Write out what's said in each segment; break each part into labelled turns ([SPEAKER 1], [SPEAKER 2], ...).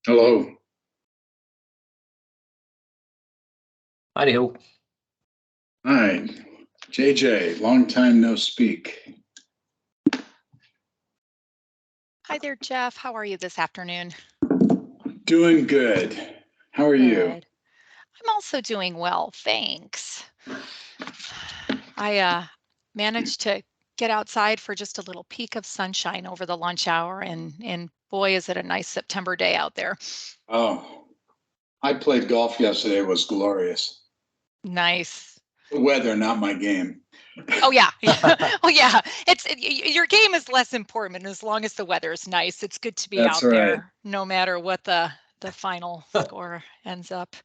[SPEAKER 1] Hello.
[SPEAKER 2] Hi-ho.
[SPEAKER 1] Hi, JJ, long time no speak.
[SPEAKER 3] Hi there, Jeff. How are you this afternoon?
[SPEAKER 1] Doing good. How are you?
[SPEAKER 3] Good. I'm also doing well, thanks. I managed to get outside for just a little peek of sunshine over the lunch hour, and boy, is it a nice September day out there.
[SPEAKER 1] Oh, I played golf yesterday. It was glorious.
[SPEAKER 3] Nice.
[SPEAKER 1] The weather, not my game.
[SPEAKER 3] Oh yeah. Well, yeah. Your game is less important as long as the weather is nice. It's good to be
[SPEAKER 1] That's
[SPEAKER 3] out
[SPEAKER 1] right.
[SPEAKER 3] there, no matter what the final score ends up.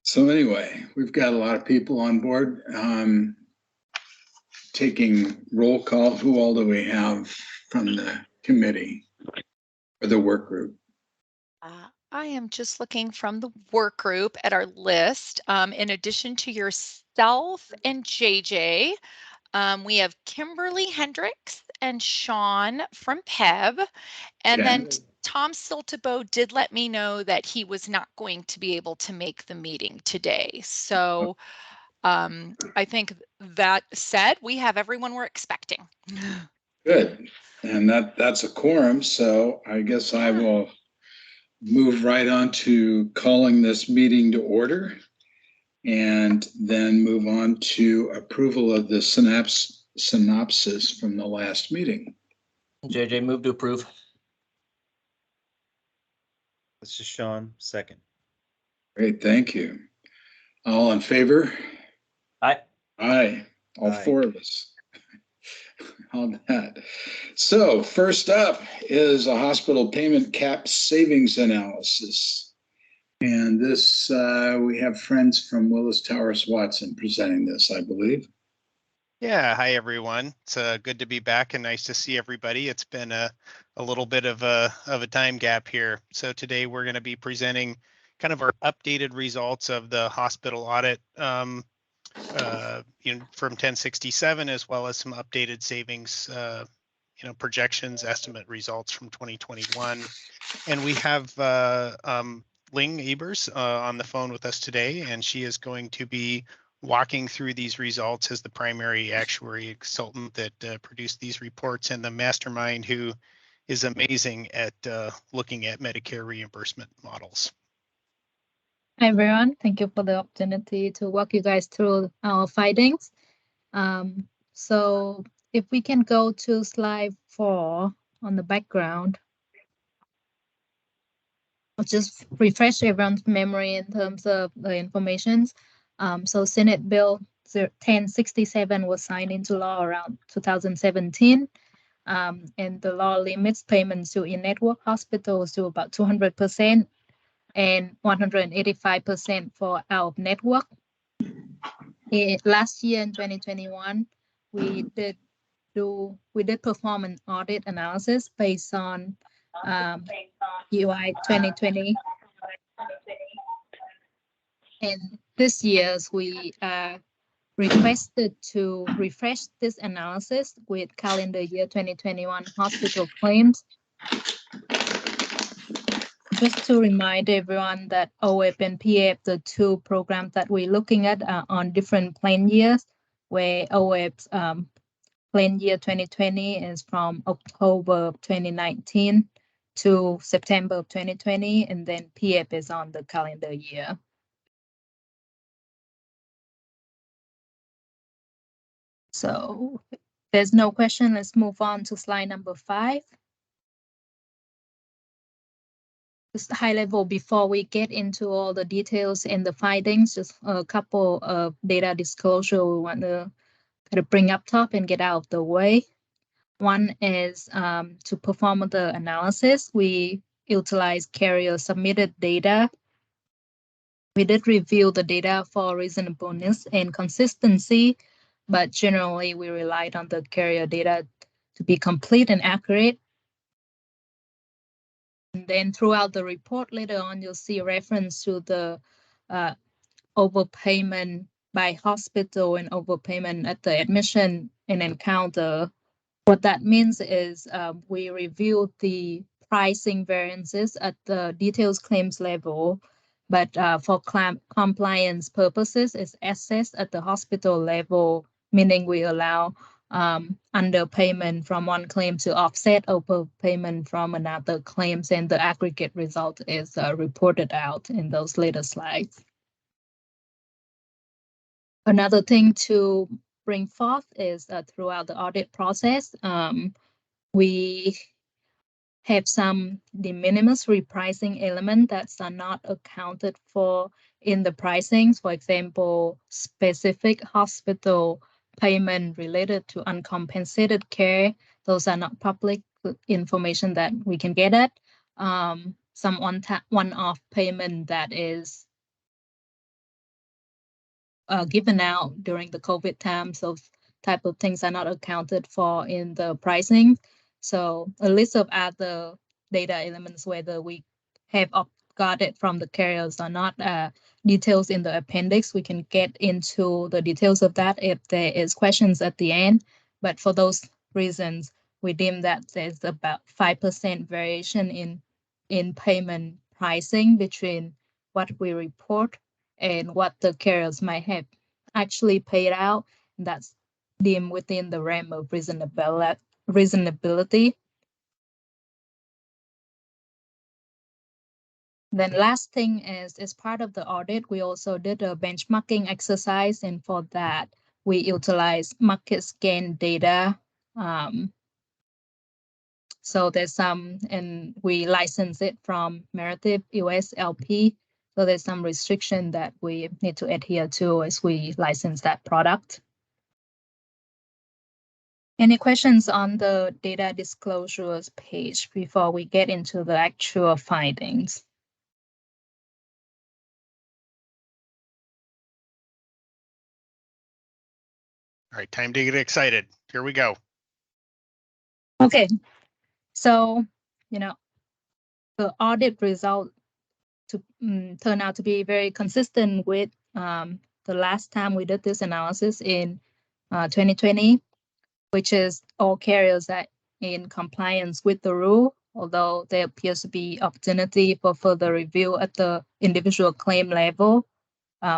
[SPEAKER 1] So anyway, we've got a lot of people on board. Taking roll call. Who all do we have from the committee or the work group?
[SPEAKER 3] I am just looking from the work group at our list. In addition to yourself and JJ, we have Kimberly Hendricks and Sean from PEB. And then Tom Siltebo did let me know that he was not going to be able to make the meeting today. So I think that said, we have everyone we're expecting.
[SPEAKER 1] Good. And that's a quorum. So I guess I will move right on to calling this meeting to order and then move on to approval of the synopsis from the last meeting.
[SPEAKER 2] JJ, move to approve.
[SPEAKER 4] This is Sean, second.
[SPEAKER 1] Great, thank you. All in favor?
[SPEAKER 2] Aye.
[SPEAKER 1] Aye, all
[SPEAKER 4] Aye.
[SPEAKER 1] four of us on that. So first up is a hospital payment cap savings analysis. And this, we have friends from Willis Towers Watson presenting this, I believe.
[SPEAKER 5] Yeah, hi everyone. It's good to be back and nice to see everybody. It's been a little bit of a time gap here. So today we're going to be presenting kind of our updated results of the hospital audit from 1067, as well as some updated savings projections, estimate results from 2021. And we have Ling Ebers on the phone with us today, and she is going to be walking through these results as the primary actuary consultant that produced these reports and the mastermind who is amazing at looking at Medicare reimbursement models.
[SPEAKER 6] Hi everyone, thank you for the opportunity to walk you guys through our findings. So if we can go to slide 4 on the background. I'll just refresh everyone's memory in terms of the information. So Senate Bill 1067 was signed into law around 2017. And the law limits payments to in-network hospitals to about 200% and 185% for out-of-network. Last year in 2021, we did perform an audit analysis based on UI 2020. And this year's we requested to refresh this analysis with calendar year 2021 hospital claims. Just to remind everyone that OEP and PEP, the two programs that we're looking at, are on different plan years, where OEP's plan year 2020 is from October of 2019 to September of 2020, and then PEP is on the calendar year. So if there's no question, let's move on to slide number 5. Just high level before we get into all the details and the findings, just a couple of data disclosure we want to kind of bring up top and get out of the way. One is to perform the analysis, we utilize carrier submitted data. We did review the data for reasonableness and consistency, but generally we relied on the carrier data to be complete and accurate. And then throughout the report later on, you'll see a reference to the overpayment by hospital and overpayment at the admission and encounter. What that means is we reviewed the pricing variances at the details claims level, but for compliance purposes, it's assessed at the hospital level, meaning we allow underpayment from one claim to offset overpayment from another claims, and the aggregate result is reported out in those later slides. Another thing to bring forth is throughout the audit process, we have some de minimis repricing element that's not accounted for in the pricings. For example, specific hospital payment related to uncompensated care. Those are not public information that we can get at. Some one-off payment that is given out during the COVID time. So type of things are not accounted for in the pricing. So a list of other data elements, whether we have got it from the carriers or not, details in the appendix. We can get into the details of that if there is questions at the end. But for those reasons, we deem that there's about 5% variation in payment pricing between what we report and what the carriers might have actually paid out. That's deemed within the realm of reasonability. Then last thing is, as part of the audit, we also did a benchmarking exercise, and for that, we utilize market scan data. So there's some, and we license it from Meritive US LP. So there's some restriction that we need to adhere to as we license that product. Any questions on the data disclosures page before we get into the actual findings?
[SPEAKER 5] All right, time to get excited. Here we go.
[SPEAKER 6] Okay, so, the audit result to turn out to be very consistent with the last time we did this analysis in 2020, which is all carriers that in compliance with the rule, although there appears to be opportunity for further review at the individual claim level.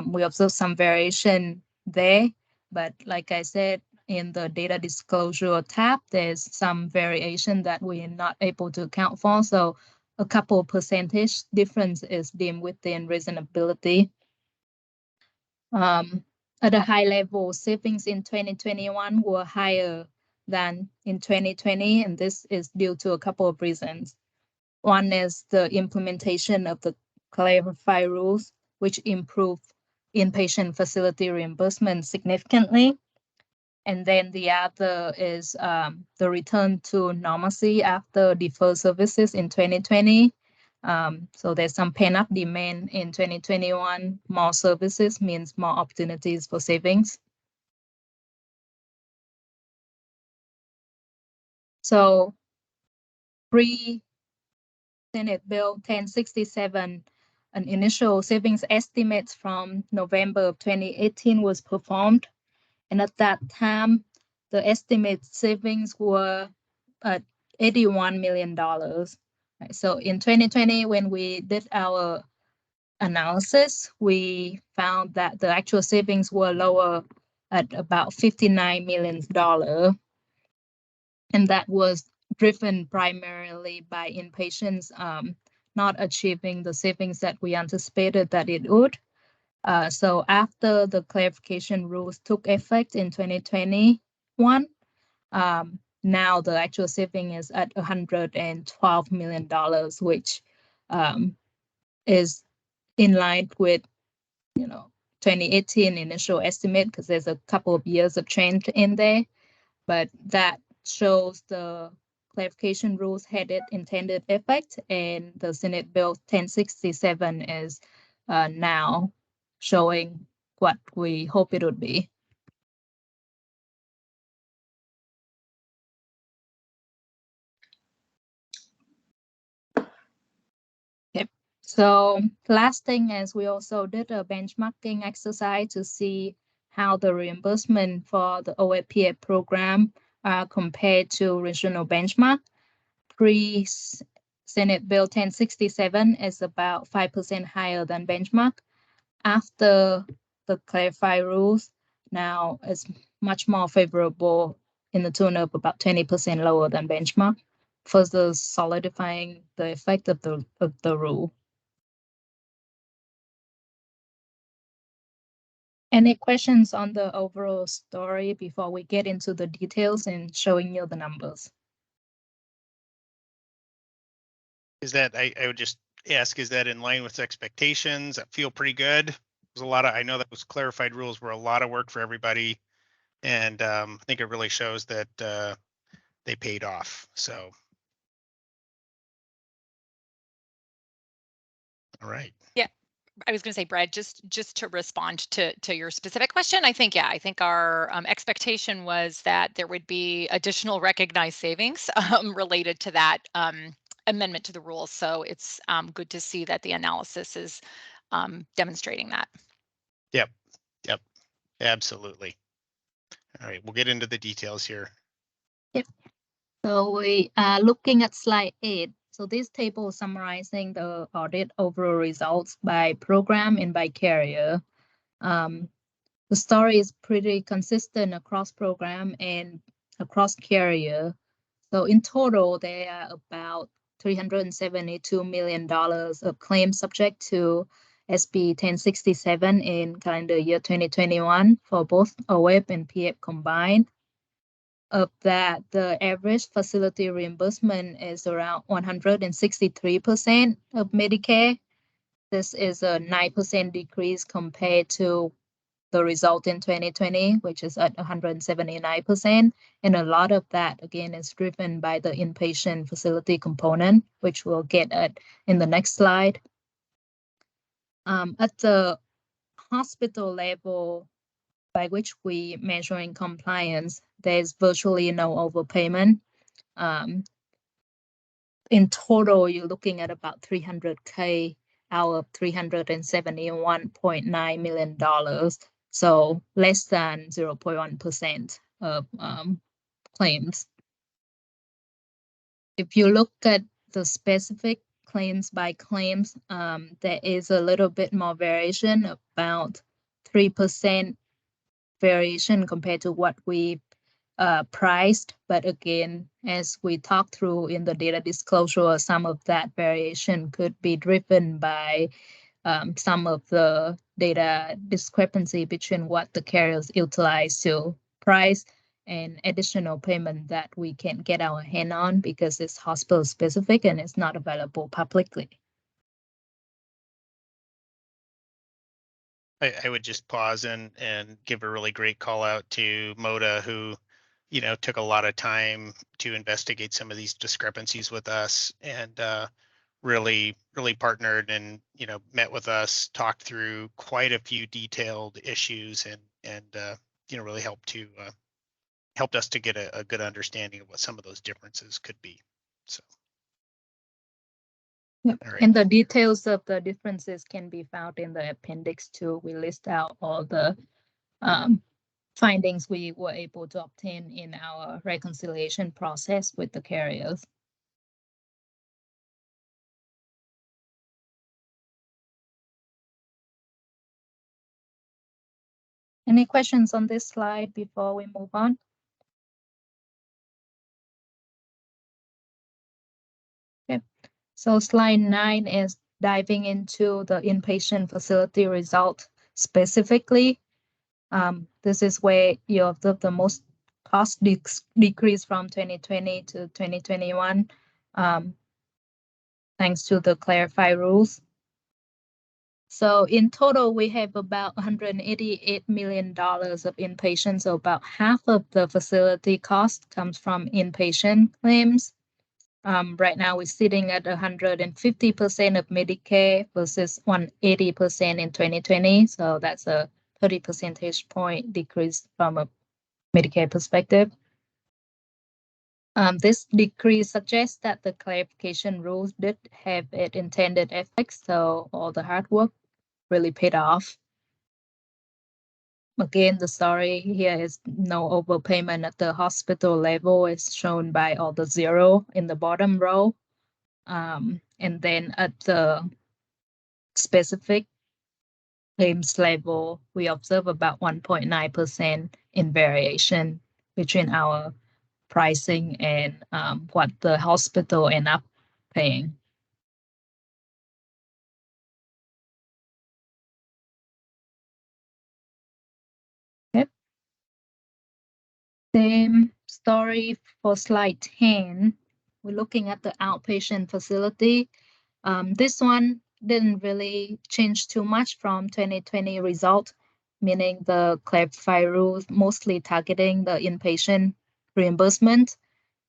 [SPEAKER 6] We observed some variation there, but like I said, in the data disclosure tab, there's some variation that we're not able to account for. So a couple percentage difference is deemed within reasonability. At a high level, savings in 2021 were higher than in 2020, and this is due to a couple of reasons. One is the implementation of the clarified rules, which improve inpatient facility reimbursement significantly. And then the other is the return to normalcy after deferred services in 2020. So there's some pent-up demand in 2021. More services means more opportunities for savings. So Senate Bill 1067, an initial savings estimate from November of 2018 was performed. And at that time, the estimated savings were at $81 million. Right, so in 2020, when we did our analysis, we found that the actual savings were lower at about $59 million. And that was driven primarily by inpatients not achieving the savings that we anticipated that it would. So after the clarification rules took effect in 2021, now the actual saving is at $112 million, which is in line with 2018 initial estimate, because there's a couple of years of change in there, but that shows the clarification rules had its intended effect, and the Senate Bill 1067 is now showing what we hope it would be. Okay. So last thing is we also did a benchmarking exercise to see how the reimbursement for the OAPA program compared to regional benchmark. Senate Bill 1067 is about 5% higher than benchmark. After the clarified rules, now it's much more favorable in the tune of about 20% lower than benchmark, further solidifying the effect of the rule. Any questions on the overall story before we get into the details and showing you the numbers?
[SPEAKER 5] Is that, I would just ask, is that in line with expectations? I feel pretty good. There's a lot of, I know that those clarified rules were a lot of work for everybody. And I think it really shows that they paid off. So. All right.
[SPEAKER 3] I was going to say, Brad, just to respond to your specific question, I think, yeah, I think our expectation was that there would be additional recognized savings related to that amendment to the rules. So it's good to see that the analysis is demonstrating that.
[SPEAKER 5] Yep. Absolutely. All right, we'll get into the details here.
[SPEAKER 6] Yep. So we are looking at slide 8. So this table is summarizing the audit overall results by program and by carrier. The story is pretty consistent across program and across carrier. So in total, there are about $372 million of claims subject to SB 1067 in calendar year 2021 for both OEP and PF combined. Of that, the average facility reimbursement is around 163% of Medicare. This is a 9% decrease compared to the result in 2020, which is at 179%. And a lot of that, again, is driven by the inpatient facility component, which we'll get at in the next slide. At the hospital level, by which we measuring compliance, there's virtually no overpayment. In total, you're looking at about $300K out of $371.9 million. So less than 0.1% of claims. If you look at the specific claims by claims, there is a little bit more variation, about 3% variation compared to what we priced. But again, as we talked through in the data disclosure, some of that variation could be driven by some of the data discrepancy between what the carriers utilize to price and additional payment that we can get our hand on because it's hospital specific and it's not available publicly.
[SPEAKER 5] I would just pause and give a really great call out to Moda, who, took a lot of time to investigate some of these discrepancies with us and really partnered and, met with us, talked through quite a few detailed issues and really helped us to get a good understanding of what some of those differences could be. So.
[SPEAKER 6] Yep.
[SPEAKER 5] Right.
[SPEAKER 6] And the details of the differences can be found in the appendix too. We list out all the findings we were able to obtain in our reconciliation process with the carriers. Any questions on this slide before we move on? Okay, so slide 9 is diving into the inpatient facility result specifically. This is where you observe the most cost decrease from 2020 to 2021, thanks to the clarified rules. So in total, we have about $188 million of inpatient. So about half of the facility cost comes from inpatient claims. Right now, we're sitting at 150% of Medicare versus 180% in 2020. So that's a 30 percentage point decrease from a Medicare perspective. This decrease suggests that the clarification rules did have its intended effects. So all the hard work really paid off. Again, the story here is no overpayment at the hospital level is shown by all the zero in the bottom row. And then at the specific claims level, we observe about 1.9% in variation between our pricing and what the hospital end up paying. Okay. Same story for slide 10. We're looking at the outpatient facility. This one didn't really change too much from 2020 result, meaning the clarified rules mostly targeting the inpatient reimbursement.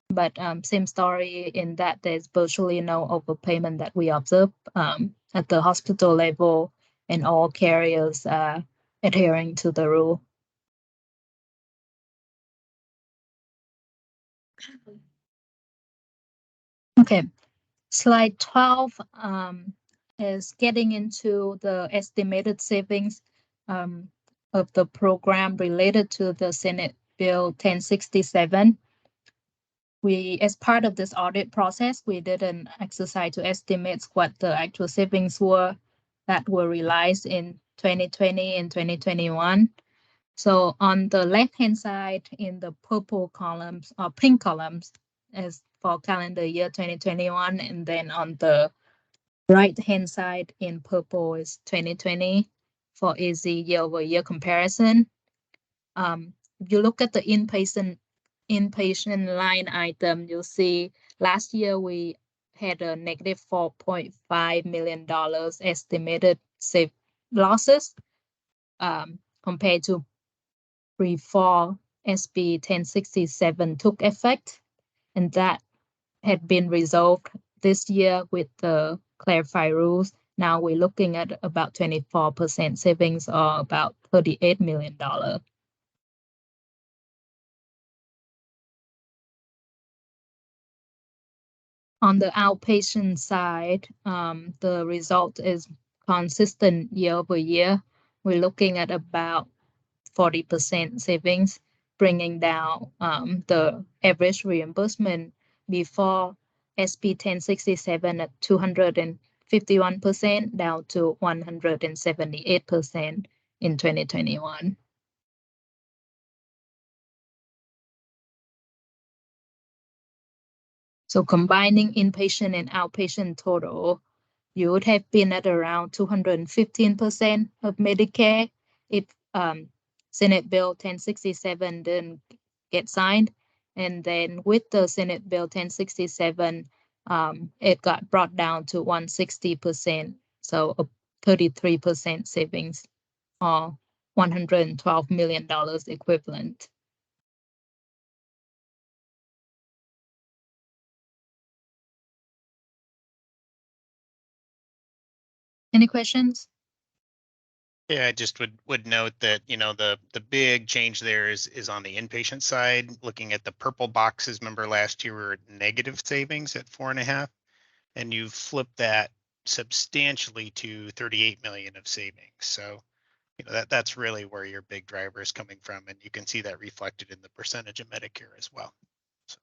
[SPEAKER 6] But same story in that there's virtually no overpayment that we observe at the hospital level, and all carriers are adhering to the rule. Okay, slide 12 is getting into the estimated savings of the program related to the Senate Bill 1067. We, as part of this audit process, we did an exercise to estimate what the actual savings were that were realized in 2020 and 2021. So on the left-hand side in the purple columns or pink columns as for calendar year 2021, and then on the right-hand side in purple is 2020 for easy year-over-year comparison. If you look at the inpatient line item, you'll see last year we had a negative $4.5 million estimated save losses compared to before SB 1067 took effect, and that had been resolved this year with the clarified rules. Now we're looking at about 24% savings, or about $38 million. On the outpatient side, the result is consistent year over year. We're looking at about 40% savings, bringing down the average reimbursement before SB 1067 at 251% down to 178% in 2021. So combining inpatient and outpatient total, you would have been at around 215% of Medicare if Senate Bill 1067 didn't get signed. And then with the Senate Bill 1067, it got brought down to 160%, so a 33% savings, or $112 million equivalent. Any questions?
[SPEAKER 5] Yeah, I just would note that, you know, the big change there is on the inpatient side. Looking at the purple boxes, remember last year we were at negative savings at 4.5, and you flip that substantially to 38 million of savings. So, you know, that's really where your big driver is coming from, and you can see that reflected in the percentage of Medicare as well. So.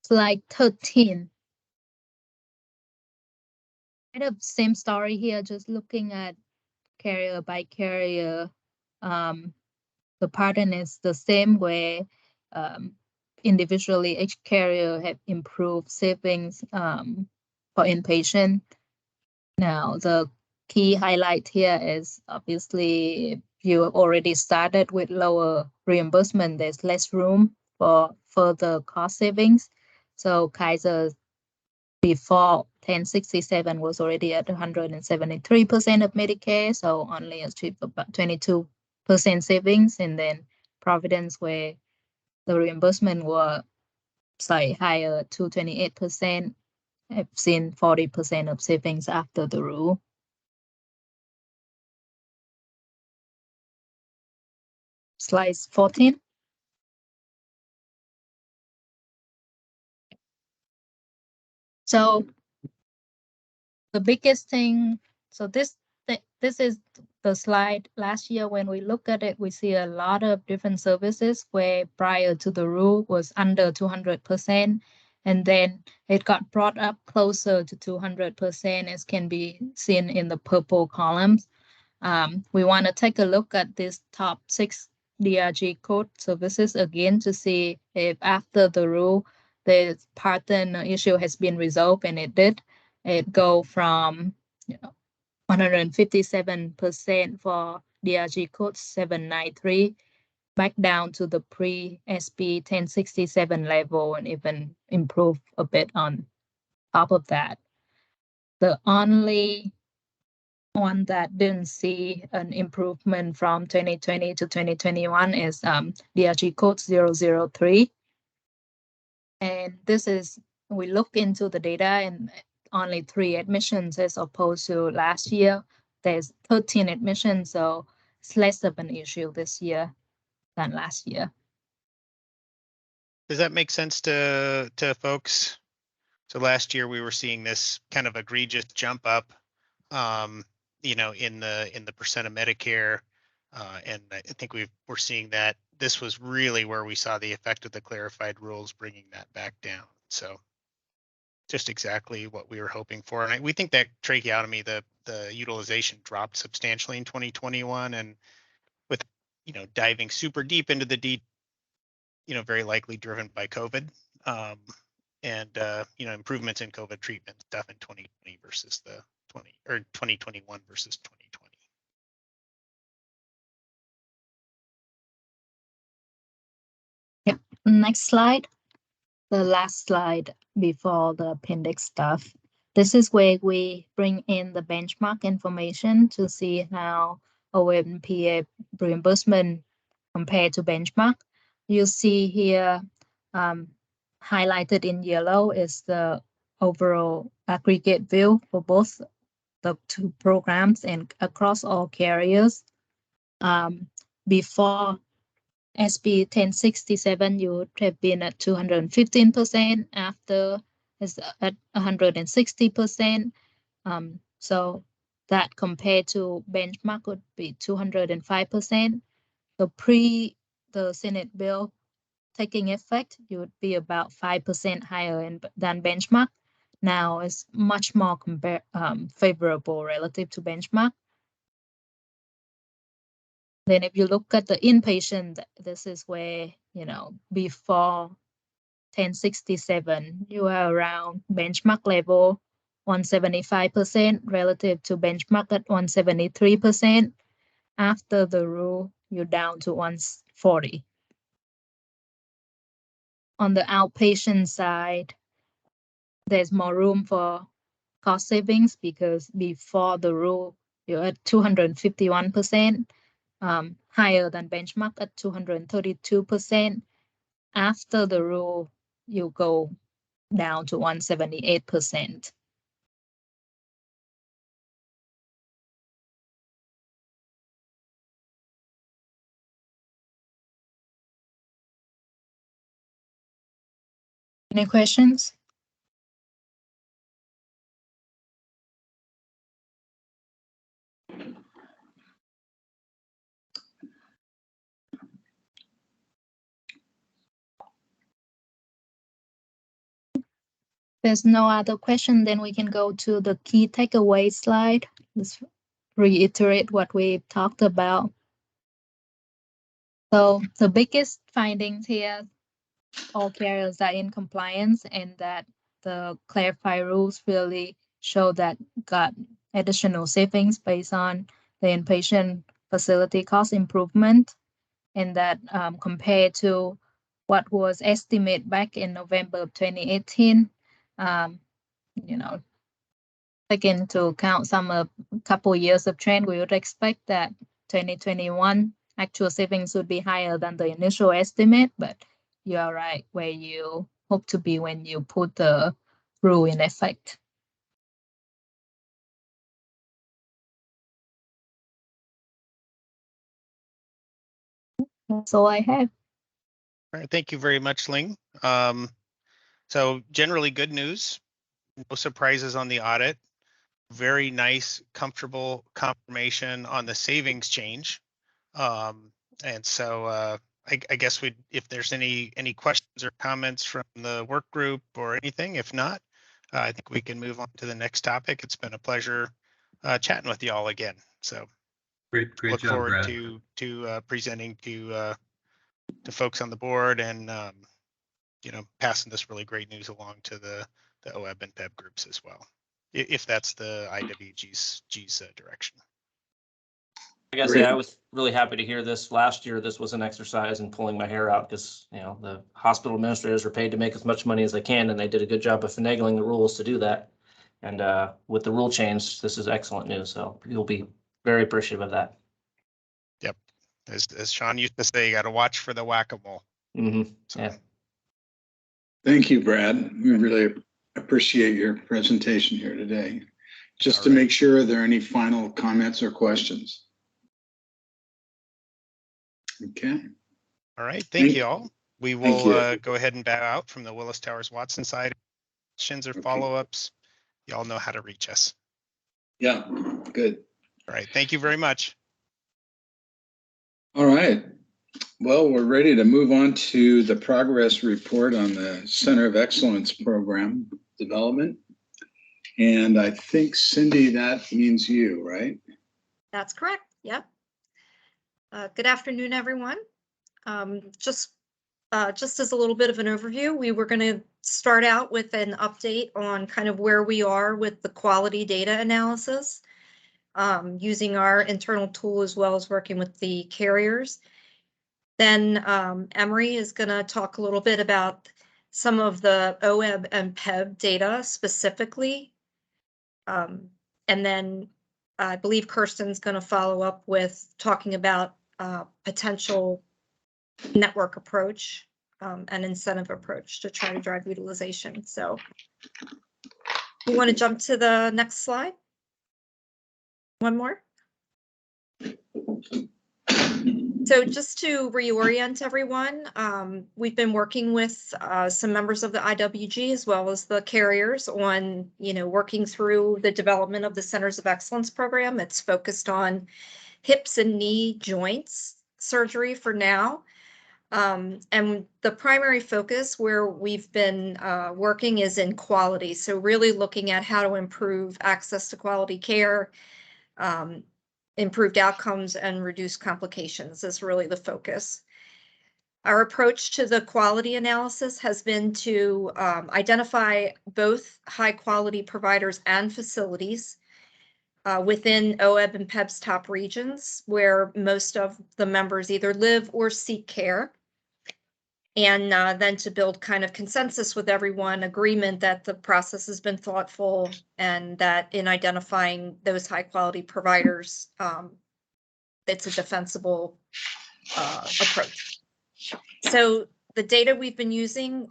[SPEAKER 6] Slide 13. Kind of same story here, just looking at carrier by carrier. The pattern is the same way. Individually, each carrier have improved savings for inpatient. Now, the key highlight here is obviously you already started with lower reimbursement. There's less room for further cost savings. So Kaiser before 1067 was already at 173% of Medicare, so only achieved about 22% savings. And then Providence, where the reimbursement were slightly higher, 228%, have seen 40% of savings after the rule. Slide 14. So the biggest thing, so this is the slide last year, when we look at it, we see a lot of different services where prior to the rule was under 200%. And then it got brought up closer to 200%, as can be seen in the purple columns. We want to take a look at this top 6 DRG code services again to see if after the rule, the pattern issue has been resolved, and it did. It go from 157% for DRG code 793 back down to the pre-SB 1067 level, and even improve a bit on top of that. The only one that didn't see an improvement from 2020 to 2021 is DRG code 003. And this is, we look into the data, and only 3 admissions as opposed to last year. There's 13 admissions, so it's less of an issue this year than last year.
[SPEAKER 5] Does that make sense to folks? So last year we were seeing this kind of egregious jump up, you know, in the percent of Medicare, and I think we're seeing that this was really where we saw the effect of the clarified rules, bringing that back down. So just exactly what we were hoping for, and we think that tracheotomy, the utilization dropped substantially in 2021, and with diving super deep into the very likely driven by COVID. And improvements in COVID treatment stuff in 2020 versus 2021 versus 2020.
[SPEAKER 6] Yep. Next slide. The last slide before the appendix stuff. This is where we bring in the benchmark information to see how OMPA reimbursement compared to benchmark. You see here, highlighted in yellow is the overall aggregate view for both the 2 programs and across all carriers. Before SB 1067, you would have been at 215%. After is at 160%. So that compared to benchmark would be 205%. So pre the Senate bill taking effect, you would be about 5% higher than benchmark. Now it's much more favorable relative to benchmark. Then if you look at the inpatient, this is where, before 1067, you are around benchmark level 175% relative to benchmark at 173%. After the rule, you're down to 140. On the outpatient side, there's more room for cost savings because before the rule, you're at 251%, higher than benchmark at 232%. After the rule, you go down to 178%. Any questions? There's no other question, then we can go to the key takeaway slide. Let's reiterate what we talked about. So the biggest findings here, all carriers are in compliance, and that the clarified rules really show that got additional savings based on the inpatient facility cost improvement, and that compared to what was estimated back in November of 2018, take into account some couple years of trend, we would expect that 2021 actual savings would be higher than the initial estimate, but you are right where you hope to be when you put the rule in effect. That's all I have.
[SPEAKER 5] All right, thank you very much, Ling. So generally good news, no surprises on the audit. very nice, comfortable confirmation on the savings change. And so I guess if there's any questions or comments from the work group or anything, if not, I think we can move on to the next topic. It's been a pleasure chatting with you all again. So
[SPEAKER 7] Great
[SPEAKER 5] look
[SPEAKER 7] job,
[SPEAKER 5] forward
[SPEAKER 7] Brad.
[SPEAKER 5] to presenting to folks on the board and passing this really great news along to the OEB and PEB groups as well, if that's the IWG's direction.
[SPEAKER 2] I gotta say, I was really happy to hear this. Last year, this was an exercise in pulling my hair out because, the hospital administrators are paid to make as much money as they can, and they did a good job of finagling the rules to do that. And with the rule change, this is excellent news. So you'll be very appreciative of that.
[SPEAKER 5] Yep. As Sean used to say, you got to watch for the whack-a-mole.
[SPEAKER 2] Mm-hmm.
[SPEAKER 5] So,
[SPEAKER 2] Yeah.
[SPEAKER 1] Thank you, Brad. We really appreciate your presentation here today. Just
[SPEAKER 5] All
[SPEAKER 1] to
[SPEAKER 5] right.
[SPEAKER 1] make sure, are there any final comments or questions? Okay.
[SPEAKER 5] All right. Thank you all. We
[SPEAKER 1] Thank
[SPEAKER 5] will
[SPEAKER 1] you.
[SPEAKER 5] go ahead and bow out from the Willis Towers Watson side. Questions or
[SPEAKER 1] Okay.
[SPEAKER 5] follow-ups, you all know how to reach us.
[SPEAKER 1] Yeah, good.
[SPEAKER 5] All right. Thank you very much.
[SPEAKER 1] All right. Well, we're ready to move on to the progress report on the Center of Excellence program development. And I think, Cindy, that means you, right?
[SPEAKER 8] That's correct. Yep. Good afternoon, everyone. Just as a little bit of an overview, we were going to start out with an update on kind of where we are with the quality data analysis, using our internal tool as well as working with the carriers. Then Emery is going to talk a little bit about some of the OEB and PEB data specifically. And then I believe Kirsten's going to follow up with talking about potential network approach and incentive approach to try to drive utilization. So we want to jump to the next slide. One more. So just to reorient everyone, we've been working with some members of the IWG as well as the carriers on, working through the development of the Centers of Excellence program. It's focused on hips and knee joints surgery for now. And the primary focus where we've been working is in quality. So really looking at how to improve access to quality care, improved outcomes, and reduce complications is really the focus. Our approach to the quality analysis has been to identify both high quality providers and facilities within OEB and PEB's top regions where most of the members either live or seek care. And then to build kind of consensus with everyone, agreement that the process has been thoughtful and that in identifying those high quality providers, it's a defensible approach. So the data we've been using,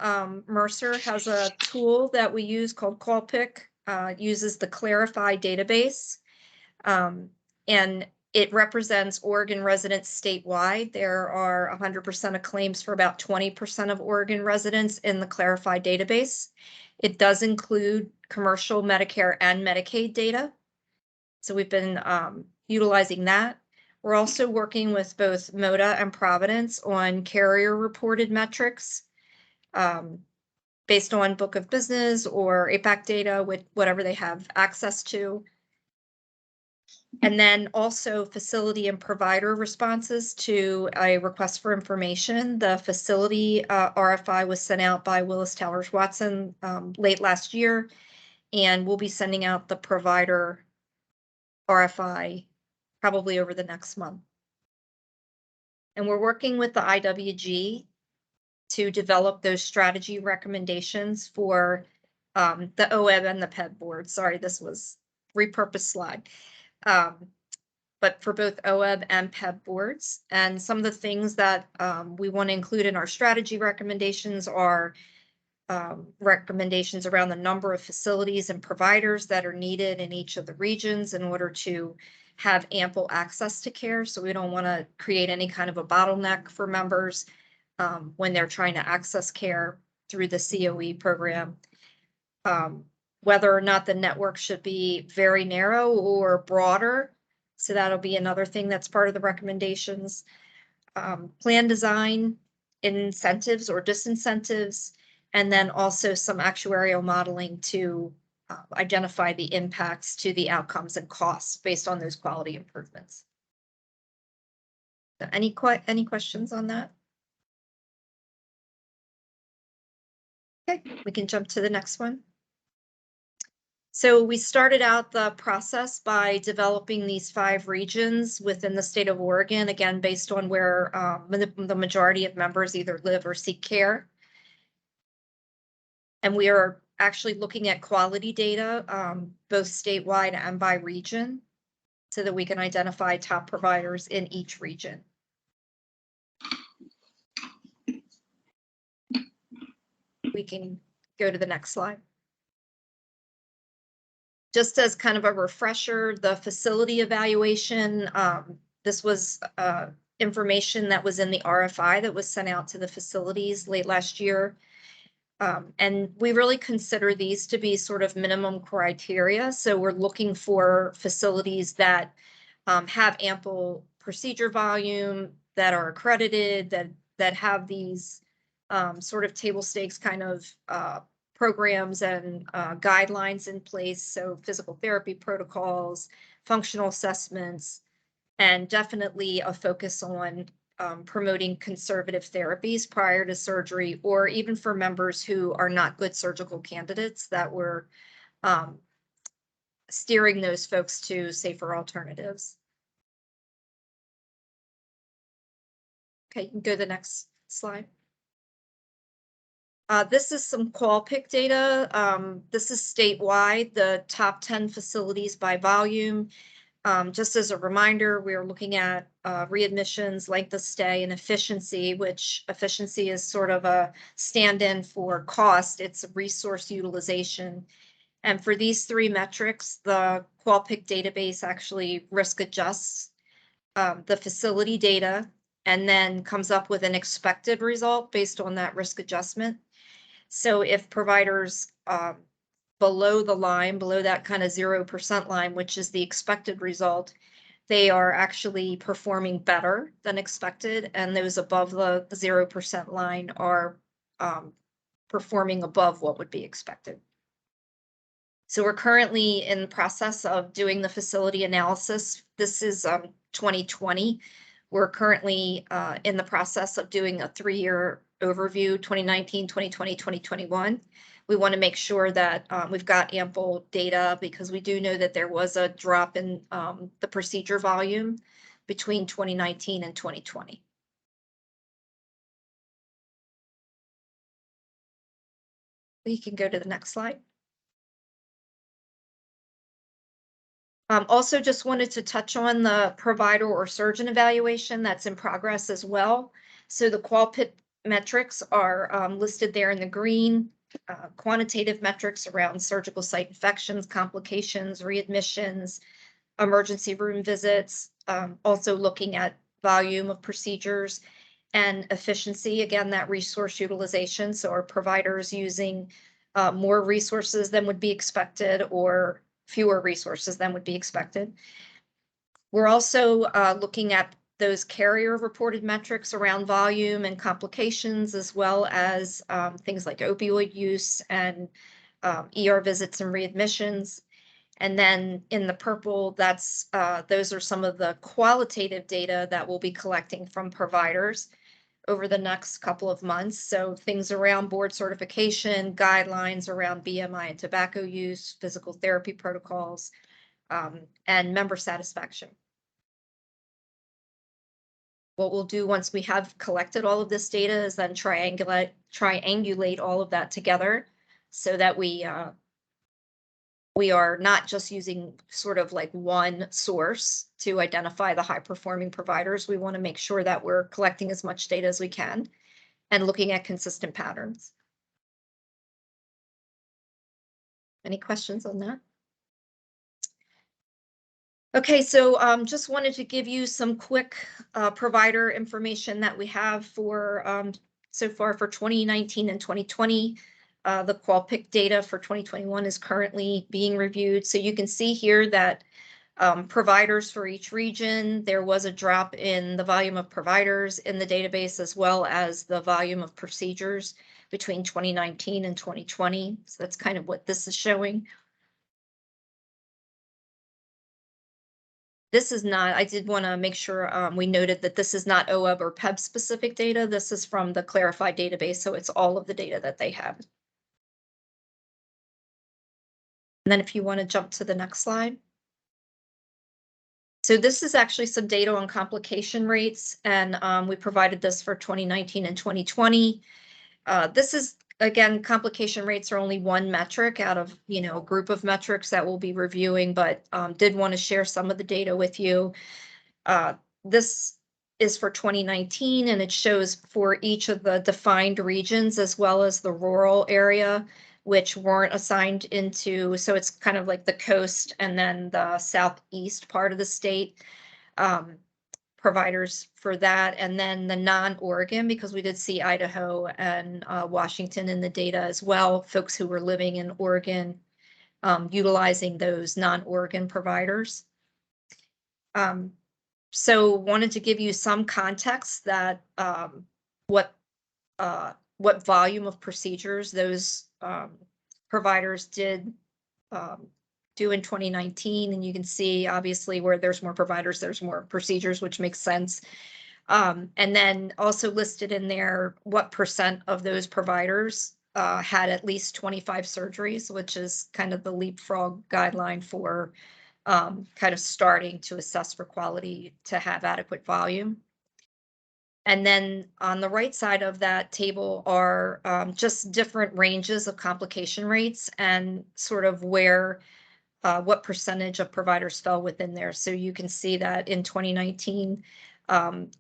[SPEAKER 8] Mercer has a tool that we use called QualPick, uses the Clarify database, and it represents Oregon residents statewide. There are 100% of claims for about 20% of Oregon residents in the Clarify database. It does include commercial Medicare and Medicaid data. So we've been utilizing that. We're also working with both MODA and Providence on carrier reported metrics based on book of business or APAC data with whatever they have access to. And then also facility and provider responses to a request for information. The facility RFI was sent out by Willis Towers Watson late last year, and we'll be sending out the provider RFI probably over the next month. And we're working with the IWG to develop those strategy recommendations for the OEB and the PEB board. Sorry, this was repurposed slide. But for both OEB and PEB boards. And some of the things that we want to include in our strategy recommendations are recommendations around the number of facilities and providers that are needed in each of the regions in order to have ample access to care. So we don't want to create any kind of a bottleneck for members when they're trying to access care through the COE program. whether or not the network should be very narrow or broader. So that'll be another thing that's part of the recommendations. Plan design, incentives or disincentives, and then also some actuarial modeling to identify the impacts to the outcomes and costs based on those quality improvements. So any questions on that? Okay, we can jump to the next one. So we started out the process by developing these 5 regions within the state of Oregon, again, based on where the majority of members either live or seek care. And we are actually looking at quality data, both statewide and by region, so that we can identify top providers in each region. We can go to the next slide. Just as kind of a refresher, the facility evaluation, this was information that was in the RFI that was sent out to the facilities late last year. And we really consider these to be sort of minimum criteria. So we're looking for facilities that have ample procedure volume, that are accredited, that have these sort of table stakes kind of programs and guidelines in place. So physical therapy protocols, functional assessments, and definitely a focus on promoting conservative therapies prior to surgery, or even for members who are not good surgical candidates, that we're steering those folks to safer alternatives. Okay, you can go to the next slide. This is some QualPIC data. This is statewide, the top 10 facilities by volume. Just as a reminder, we are looking at readmissions, length of stay, and efficiency, which efficiency is sort of a stand-in for cost. It's resource utilization. And for these 3 metrics, the QualPIC database actually risk adjusts the facility data and then comes up with an expected result based on that risk adjustment. So if providers below the line, below that kind of 0% line, which is the expected result, they are actually performing better than expected. And those above the 0% line are performing above what would be expected. So we're currently in the process of doing the facility analysis. This is 2020. We're currently in the process of doing a 3-year overview, 2019, 2020, 2021. We want to make sure that we've got ample data, because we do know that there was a drop in the procedure volume between 2019 and 2020. We can go to the next slide. Also just wanted to touch on the provider or surgeon evaluation that's in progress as well. So the QualPIC metrics are listed there in the green. Quantitative metrics around surgical site infections, complications, readmissions, emergency room visits, also looking at volume of procedures and efficiency, again, that resource utilization. So are providers using more resources than would be expected, or fewer resources than would be expected? We're also looking at those carrier reported metrics around volume and complications, as well as things like opioid use and ER visits and readmissions. And then in the purple, that's those are some of the qualitative data that we'll be collecting from providers over the next couple of months. So things around board certification, guidelines around BMI and tobacco use, physical therapy protocols, and member satisfaction. What we'll do once we have collected all of this data is then triangulate all of that together, so that we are not just using sort of like one source to identify the high performing providers. We want to make sure that we're collecting as much data as we can and looking at consistent patterns. Any questions on that? Okay, so just wanted to give you some quick provider information that we have for so far for 2019 and 2020. the QualPIC data for 2021 is currently being reviewed. So you can see here that providers for each region, there was a drop in the volume of providers in the database, as well as the volume of procedures between 2019 and 2020. So that's kind of what this is showing. This is not, I did want to make sure we noted that this is not OEB or PEB specific data. This is from the Clarify database, so it's all of the data that they have. And then if you want to jump to the next slide. So this is actually some data on complication rates, and we provided this for 2019 and 2020. This is, again, complication rates are only one metric out of, a group of metrics that we'll be reviewing, but did want to share some of the data with you. This is for 2019, and it shows for each of the defined regions as well as the rural area, which weren't assigned into, so it's kind of like the coast and then the southeast part of the state. Providers for that, and then the non-Oregon, because we did see Idaho and Washington in the data as well, folks who were living in Oregon utilizing those non-Oregon providers. So wanted to give you some context that what volume of procedures those providers did do in 2019, and you can see obviously where there's more providers, there's more procedures, which makes sense. And then also listed in there what % of those providers had at least 25 surgeries, which is kind of the leapfrog guideline for kind of starting to assess for quality to have adequate volume. And then on the right side of that table are just different ranges of complication rates and sort of where what percentage of providers fell within there. So you can see that in 2019,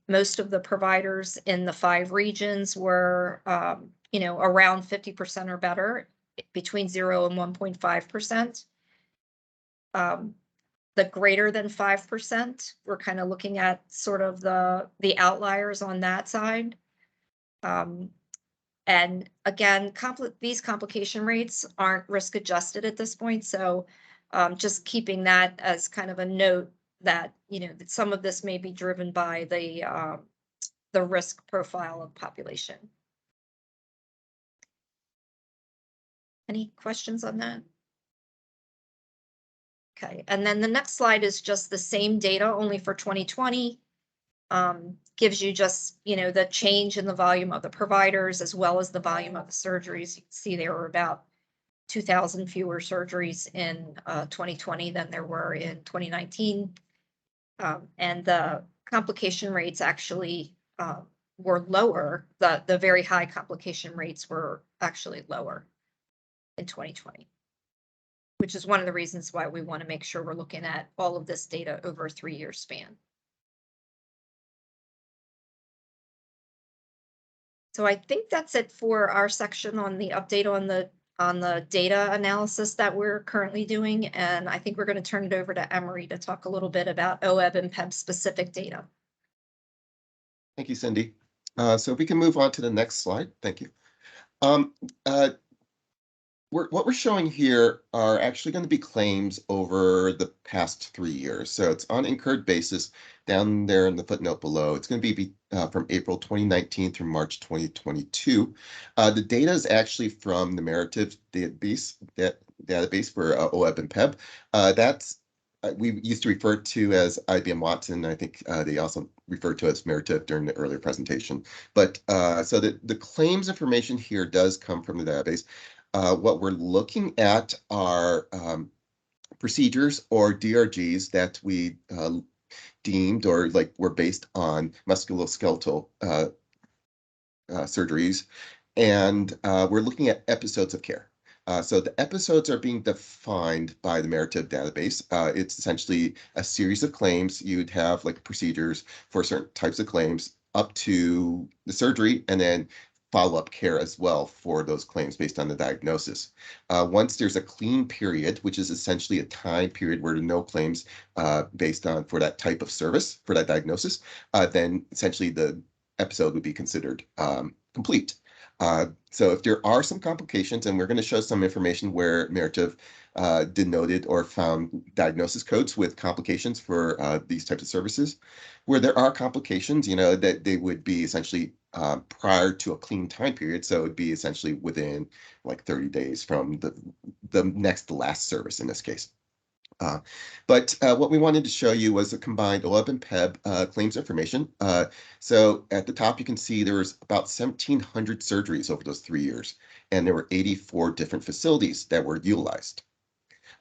[SPEAKER 8] most of the providers in the 5 regions were, around 50% or better, between 0 and 1.5%. The greater than 5%, we're kind of looking at sort of the outliers on that side. And again, these complication rates aren't risk adjusted at this point. So just keeping that as kind of a note that, that some of this may be driven by the risk profile of population. Any questions on that? Okay, and then the next slide is just the same data, only for 2020. Gives you just, the change in the volume of the providers as well as the volume of the surgeries. You can see there were about 2,000 fewer surgeries in 2020 than there were in 2019. And the complication rates actually were lower. The very high complication rates were actually lower in 2020, which is one of the reasons why we want to make sure we're looking at all of this data over a 3-year span. So I think that's it for our section on the update on the data analysis that we're currently doing. And I think we're going to turn it over to Emery to talk a little bit about OEB and PEB specific data.
[SPEAKER 7] Thank you, Cindy. So if we can move on to the next slide. Thank you. What we're showing here are actually going to be claims over the past 3 years. So it's on incurred basis down there in the footnote below. It's going to be from April 2019 through March 2022. The data is actually from the Meritive database for OEB and PEB. That's we used to refer to as IBM Watson. I think they also referred to as Meritive during the earlier presentation. But so the claims information here does come from the database. What we're looking at are procedures or DRGs that we deemed or were based on musculoskeletal surgeries, and we're looking at episodes of care. So the episodes are being defined by the Meritive database. It's essentially a series of claims. You'd have procedures for certain types of claims up to the surgery, and then follow-up care as well for those claims based on the diagnosis. Once there's a clean period, which is essentially a time period where there are no claims based on for that type of service, for that diagnosis, then essentially the episode would be considered complete. So if there are some complications, and we're going to show some information where Meritive denoted or found diagnosis codes with complications for these types of services, where there are complications, that they would be essentially prior to a clean time period. So it would be essentially within like 30 days from the next to last service in this case. But what we wanted to show you was a combined OEB and PEB claims information. So at the top, you can see there was about 1,700 surgeries over those 3 years, and there were 84 different facilities that were utilized.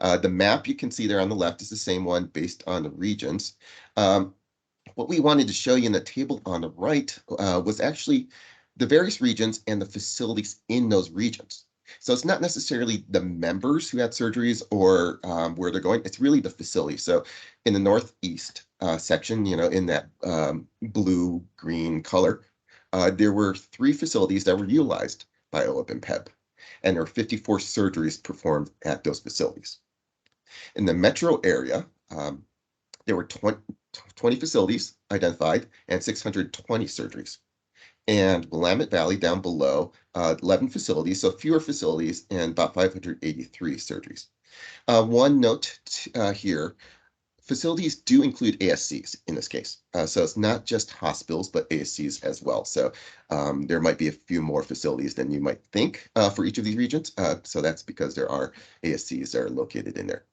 [SPEAKER 7] The map you can see there on the left is the same one based on the regions. What we wanted to show you in the table on the right was actually the various regions and the facilities in those regions. So it's not necessarily the members who had surgeries or where they're going. It's really the facility. So in the Northeast section, in that blue-green color, there were 3 facilities that were utilized by OEB and PEB, and there were 54 surgeries performed at those facilities. In the metro area, there were 20 facilities identified and 620 surgeries. And Willamette Valley down below, 11 facilities, so fewer facilities, and about 583 surgeries. One note here, facilities do include ASCs in this case. So it's not just hospitals, but ASCs as well. So there might be a few more facilities than you might think for each of these regions. So that's because there are ASCs that are located in there.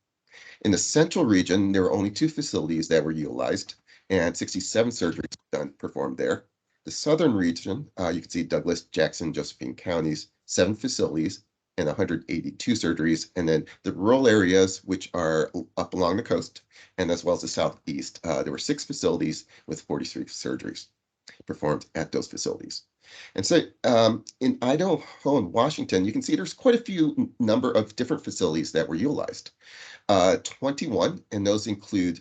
[SPEAKER 7] In the central region, there were only 2 facilities that were utilized, and 67 surgeries performed there. The southern region, you can see Douglas, Jackson, Josephine counties, 7 facilities and 182 surgeries. And then the rural areas, which are up along the coast, and as well as the southeast, there were 6 facilities with 43 surgeries performed at those facilities. And so in Idaho and Washington, you can see there's quite a few number of different facilities that were utilized. 21, and those include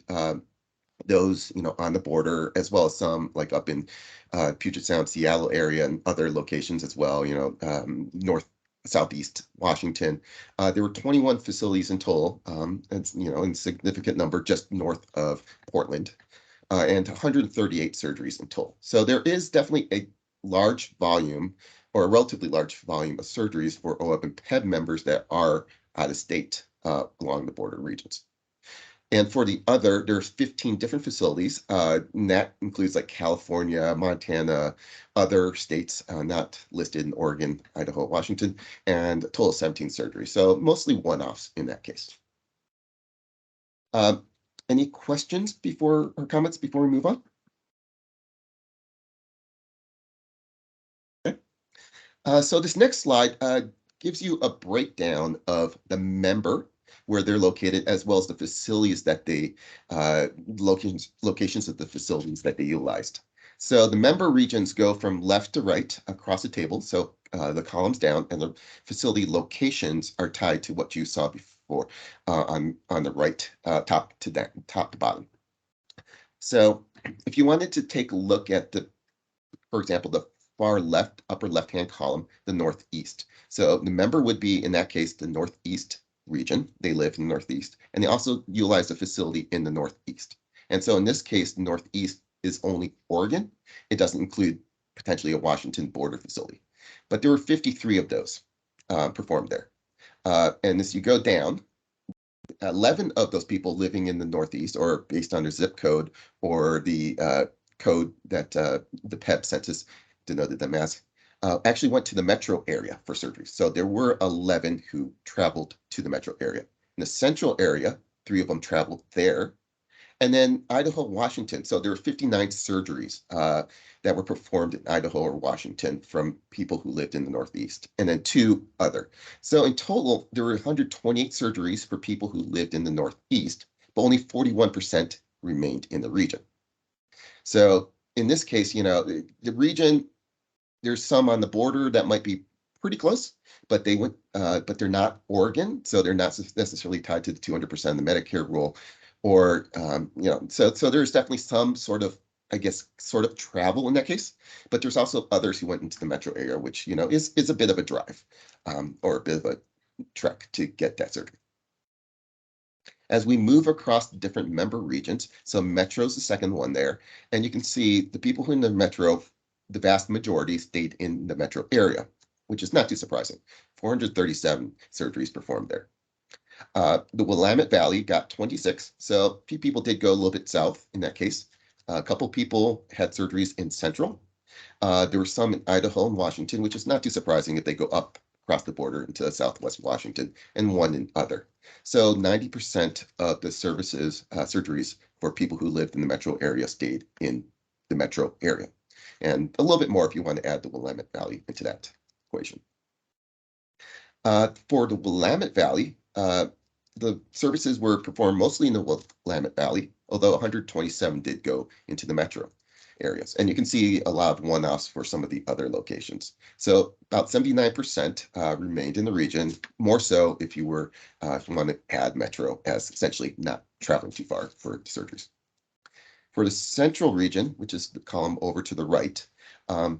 [SPEAKER 7] those on the border, as well as some like up in Puget Sound, Seattle area, and other locations as well, north, southeast Washington. There were 21 facilities in total, it's in significant number just north of Portland, and 138 surgeries in total. So there is definitely a large volume, or a relatively large volume of surgeries for OEB and PEB members that are out of state along the border regions. And for the other, there's 15 different facilities, and that includes like California, Montana, other states not listed in Oregon, Idaho, Washington, and a total of 17 surgeries. So mostly one-offs in that case. Any questions or comments before we move on? Okay. So this next slide gives you a breakdown of the member, where they're located, as well as the facilities that they locations of the facilities that they utilized. So the member regions go from left to right across the table. So the columns down, and the facility locations are tied to what you saw before on the right, top to bottom. So if you wanted to take a look at for example, the far left, upper left-hand column, the Northeast. So the member would be, in that case, the Northeast region. They live in the Northeast, and they also utilize a facility in the Northeast. And so in this case, the Northeast is only Oregon. It doesn't include potentially a Washington border facility, but there were 53 of those performed there. And as you go down, 11 of those people living in the Northeast, or based on their zip code or the code that the PEB census denoted them as, actually went to the metro area for surgery. So there were 11 who traveled to the metro area. In the central area, 3 of them traveled there. And then Idaho, Washington. So there were 59 surgeries that were performed in Idaho or Washington from people who lived in the Northeast, and then 2 other. So in total, there were 128 surgeries for people who lived in the Northeast, but only 41% remained in the region. So in this case, the region, there's some on the border that might be pretty close, but but they're not Oregon, so they're not necessarily tied to the 200% of the Medicare rule, or so there's definitely some sort of, I guess, sort of travel in that case. But there's also others who went into the metro area, which is a bit of a drive, or a bit of a trek to get that surgery. As we move across the different member regions, so Metro's the second one there, and you can see the people who in the Metro, the vast majority stayed in the Metro area. which is not too surprising. 437 surgeries performed there. The Willamette Valley got 26, so a few people did go a little bit south in that case. A couple people had surgeries in Central. There were some in Idaho and Washington, which is not too surprising if they go up across the border into Southwest Washington, and one in other. So 90% of the surgeries for people who lived in the metro area stayed in the metro area. And a little bit more if you want to add the Willamette Valley into that equation. For the Willamette Valley, the services were performed mostly in the Willamette Valley, although 127 did go into the metro areas. And you can see a lot of one-offs for some of the other locations. So about 79% remained in the region, more so if you want to add metro as essentially not traveling too far for surgeries. For the central region, which is the column over to the right,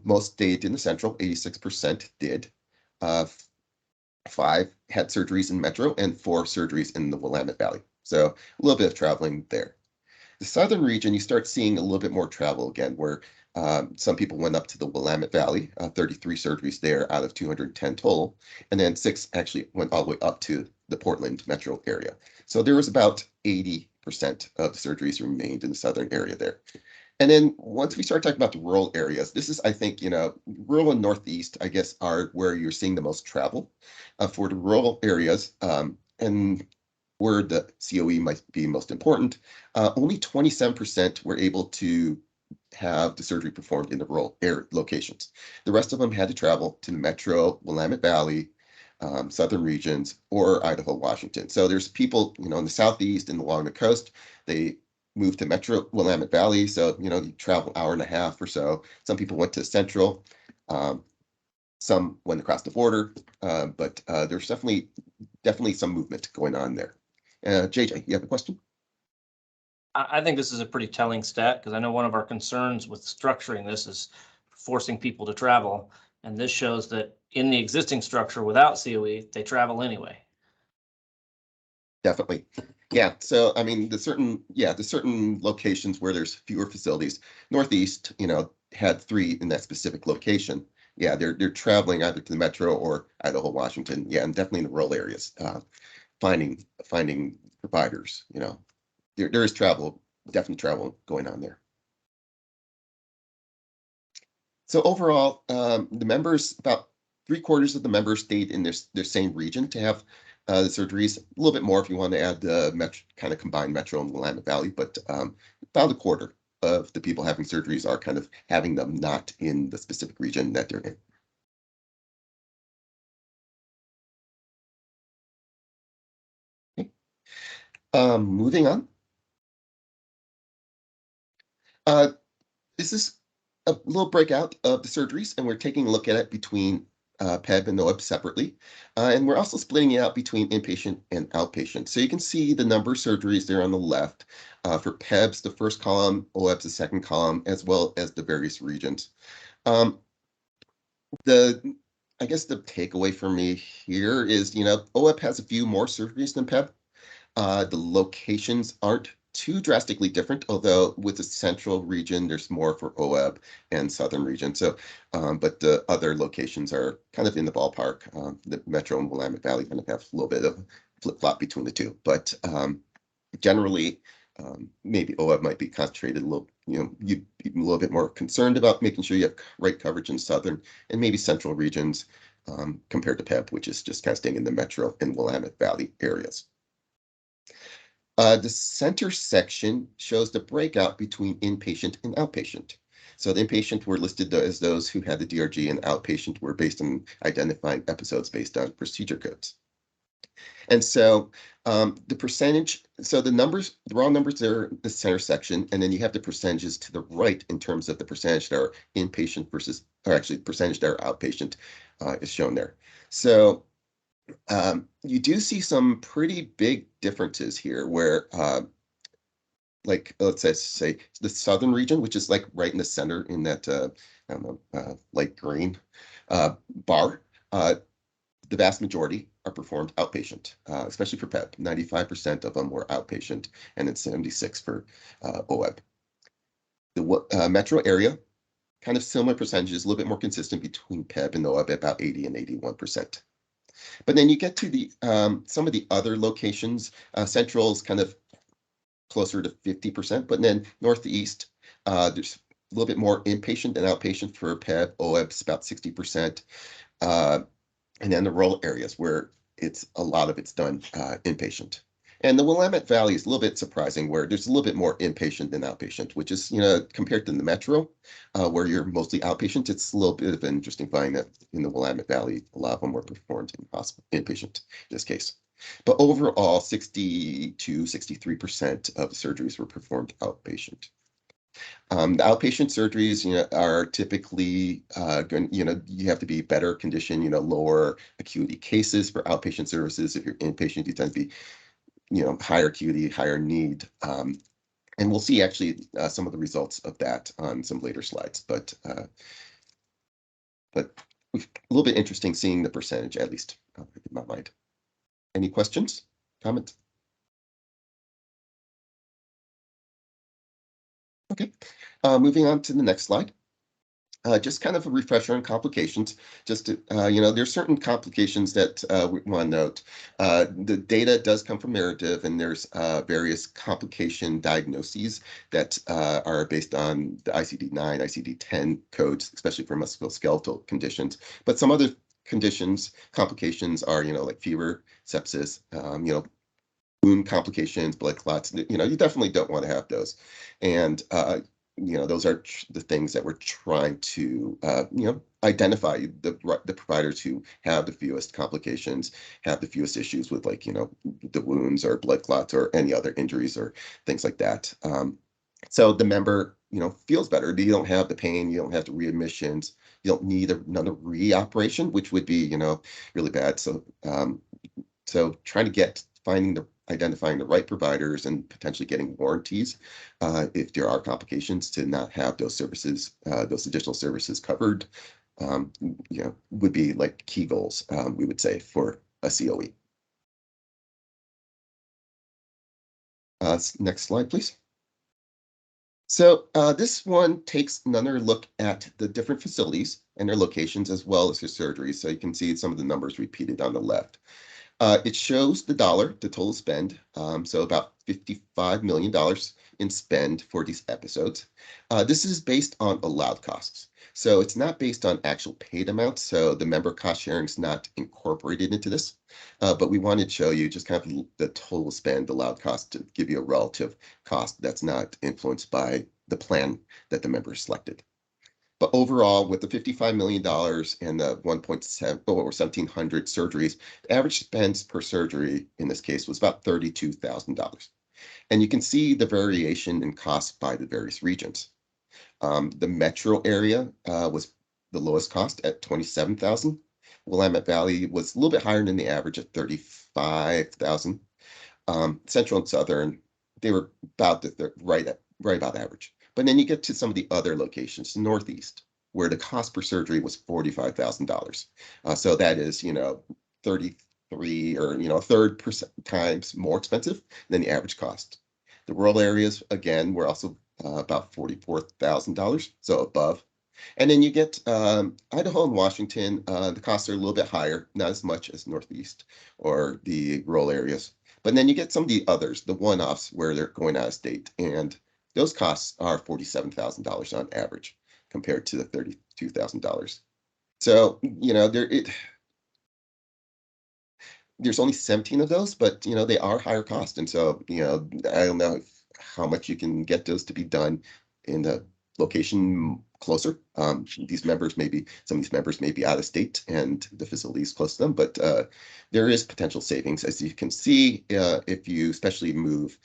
[SPEAKER 7] most stayed in the central, 86% did. 5 had surgeries in metro and 4 surgeries in the Willamette Valley. So a little bit of traveling there. The southern region, you start seeing a little bit more travel again, where some people went up to the Willamette Valley, 33 surgeries there out of 210 total, and then 6 actually went all the way up to the Portland metro area. So there was about 80% of the surgeries remained in the southern area there. And then once we start talking about the rural areas, this is, I think, rural and northeast, I guess, are where you're seeing the most travel. For the rural areas, and where the COE might be most important, only 27% were able to have the surgery performed in the rural locations. The rest of them had to travel to the metro, Willamette Valley, southern regions, or Idaho, Washington. So there's people, in the southeast and along the coast, they moved to metro Willamette Valley. So, you travel an hour and a half or so. Some people went to central. Some went across the border, but there's definitely some movement going on there. JJ, you have a question?
[SPEAKER 2] I think this is a pretty telling stat because I know one of our concerns with structuring this is forcing people to travel. And this shows that in the existing structure without COE, they travel anyway.
[SPEAKER 7] Definitely. Yeah. So, I mean, the certain locations where there's fewer facilities, Northeast, had 3 in that specific location. Yeah, they're traveling either to the metro or Idaho, Washington. Yeah, and definitely in the rural areas, finding providers. There is definitely travel going on there. So overall, the members, about 3/4 of the members stayed in their same region to have the surgeries. A little bit more if you want to add the kind of combined metro and Willamette Valley, but about 1/4 of the people having surgeries are kind of having them not in the specific region that they're in. Okay. Moving on. This is a little breakout of the surgeries, and we're taking a look at it between PEB and OEB separately. And we're also splitting it out between inpatient and outpatient. So you can see the number of surgeries there on the left. For PEBs, the first column, OEBs, the second column, as well as the various regions. I guess the takeaway for me here is, OEB has a few more surgeries than PEB. The locations aren't too drastically different, although with the central region, there's more for OEB and southern region. So, but the other locations are kind of in the ballpark. The Metro and Willamette Valley kind of have a little bit of flip-flop between the two, but generally, maybe OEB might be concentrated a little, you'd be a little bit more concerned about making sure you have right coverage in southern and maybe central regions compared to PEB, which is just kind of staying in the Metro and Willamette Valley areas. The center section shows the breakout between inpatient and outpatient. So the inpatient were listed as those who had the DRG, and outpatient were based on identifying episodes based on procedure codes. And so the percentage, so the raw numbers are the center section, and then you have the percentages to the right in terms of the percentage that are inpatient versus, or actually the percentage that are outpatient is shown there. So you do see some pretty big differences here where, like, let's say the southern region, which is like right in the center in that, I don't know, light green bar, the vast majority are performed outpatient, especially for PEB. 95% of them were outpatient, and then 76 for OEB. The metro area kind of similar percentages, a little bit more consistent between PEB and OEB, about 80 and 81%. But then you get to the some of the other locations. Central is kind of closer to 50%, but then Northeast, there's a little bit more inpatient than outpatient for PEB. OEB's about 60%. And then the rural areas where a lot of it's done inpatient. And the Willamette Valley is a little bit surprising, where there's a little bit more inpatient than outpatient, which is, compared to the metro, where you're mostly outpatient, it's a little bit of an interesting finding that in the Willamette Valley, a lot of them were performed in hospital inpatient in this case. But overall, 62, 63% of the surgeries were performed outpatient. The outpatient surgeries, are typically going, you have to be better condition, lower acuity cases for outpatient services. If you're inpatient, you tend to be, higher acuity, higher need. And we'll see actually some of the results of that on some later slides. But a little bit interesting seeing the percentage, at least in my mind. Any questions, comments? Okay, moving on to the next slide. Just kind of a refresher on complications. Just to, there's certain complications that we want to note. The data does come from narrative, and there's various complication diagnoses that are based on the ICD-9, ICD-10 codes, especially for musculoskeletal conditions. But some other complications are, like fever, sepsis, wound complications, blood clots. You definitely don't want to have those. And those are the things that we're trying to, identify the providers who have the fewest complications, have the fewest issues with, like, the wounds or blood clots or any other injuries or things like that. So the member, feels better. You don't have the pain. You don't have the readmissions. You don't need another reoperation, which would be, really bad. So, trying to identifying the right providers and potentially getting warranties if there are complications to not have those services, those additional services covered, would be like key goals, we would say, for a COE. Next slide, please. So this one takes another look at the different facilities and their locations as well as their surgeries. So you can see some of the numbers repeated on the left. It shows the total spend, so about $55 million in spend for these episodes. This is based on allowed costs. So it's not based on actual paid amounts, so the member cost sharing is not incorporated into this. But we wanted to show you just kind of the total spend, allowed cost, to give you a relative cost that's not influenced by the plan that the member selected. But overall, with the $55 million and the 1.7 or 1,700 surgeries, the average spend per surgery in this case was about $32,000. And you can see the variation in cost by the various regions. The metro area was the lowest cost at $27,000. Willamette Valley was a little bit higher than the average at $35,000. Central and Southern, they were about right about average. But then you get to some of the other locations, the Northeast, where the cost per surgery was $45,000. So that is, 33 or, a third times more expensive than the average cost. The rural areas, again, were also about $44,000, so above. And then you get Idaho and Washington, the costs are a little bit higher, not as much as Northeast or the rural areas. But then you get some of the others, the one-offs where they're going out of state, and those costs are $47,000 on average compared to the $32,000. So, there's only 17 of those, but, they are higher cost. And so, I don't know how much you can get those to be done in the location closer. Some of these members may be out of state and the facility is close to them, but there is potential savings, as you can see, if you especially move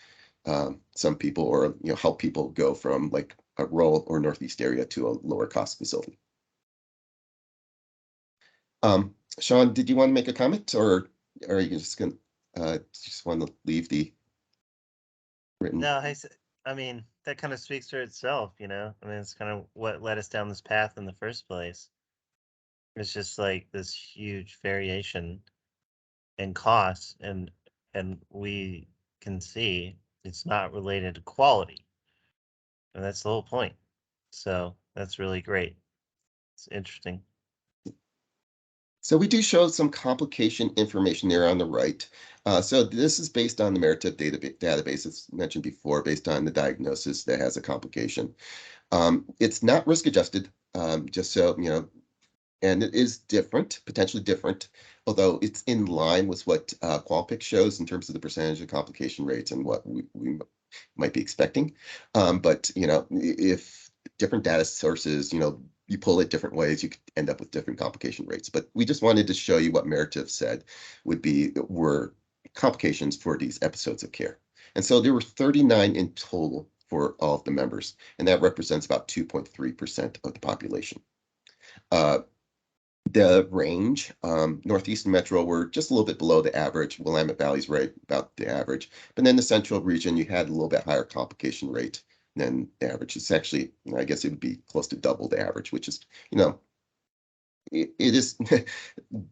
[SPEAKER 7] some people or help people go from like a rural or Northeast area to a lower cost facility. Sean, did you want to make a comment, or are you just going to just want to leave the written?
[SPEAKER 4] No, I mean, that kind of speaks for itself, I mean, it's kind of what led us down this path in the first place. It's just like this huge variation in costs, and we can see it's not related to quality. And that's the whole point. So That's really great. It's interesting.
[SPEAKER 7] So we do show some complication information there on the right. So this is based on the Meritive database, as mentioned before, based on the diagnosis that has a complication. It's not risk adjusted, just so you know, and it is different, potentially different, although it's in line with what Qualpic shows in terms of the percentage of complication rates and what we might be expecting. But you know, if different data sources, you know, you pull it different ways, you could end up with different complication rates. But we just wanted to show you what Meritive said were complications for these episodes of care. And so there were 39 in total for all of the members, and that represents about 2.3% of the population. The range, Northeast and Metro were just a little bit below the average. Willamette Valley's right about the average. But then the Central region, you had a little bit higher complication rate than the average. It's actually, I guess it would be close to double the average, which is, you know, it is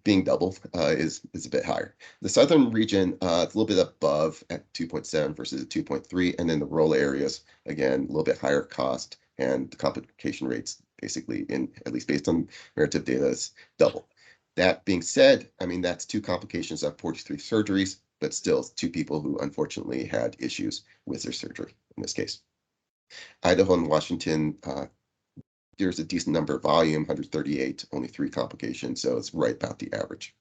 [SPEAKER 7] being double is a bit higher. The Southern region, it's a little bit above at 2.7 versus a 2.3. And then the rural areas, again, a little bit higher cost, and the complication rates basically, at least based on Meritive data, is double. That being said, I mean, that's 2 complications on 43 surgeries, but still 2 people who unfortunately had issues with their surgery in this case. Idaho and Washington, there's a decent number of volume, 138, only 3 complications, so it's right about the average.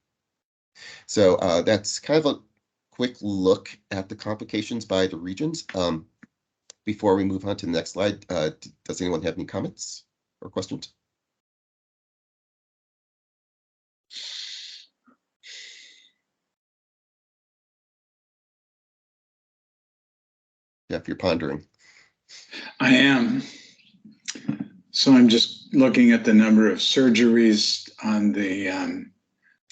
[SPEAKER 7] So that's kind of a quick look at the complications by the regions. Before we move on to the next slide, does anyone have any comments or questions? Yeah, if you're pondering.
[SPEAKER 1] I am. So I'm just looking at the number of surgeries on the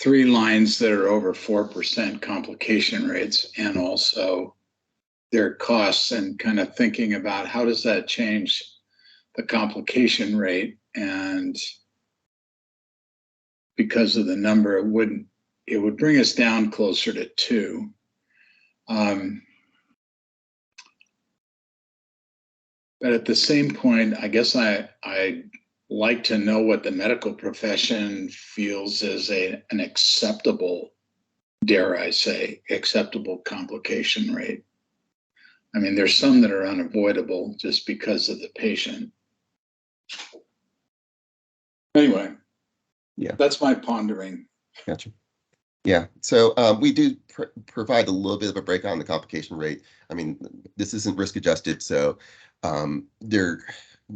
[SPEAKER 1] 3 lines that are over 4% complication rates, and also their costs, and kind of thinking about how does that change the complication rate. And because of the number, it would bring us down closer to 2. But at the same point, I guess I like to know what the medical profession feels is an acceptable, dare I say, acceptable complication rate. I mean, there's some that are unavoidable just because of the patient. Anyway,
[SPEAKER 7] yeah,
[SPEAKER 1] that's my pondering.
[SPEAKER 7] Gotcha. Yeah, so we do provide a little bit of a breakdown on the complication rate. I mean, this isn't risk adjusted, so there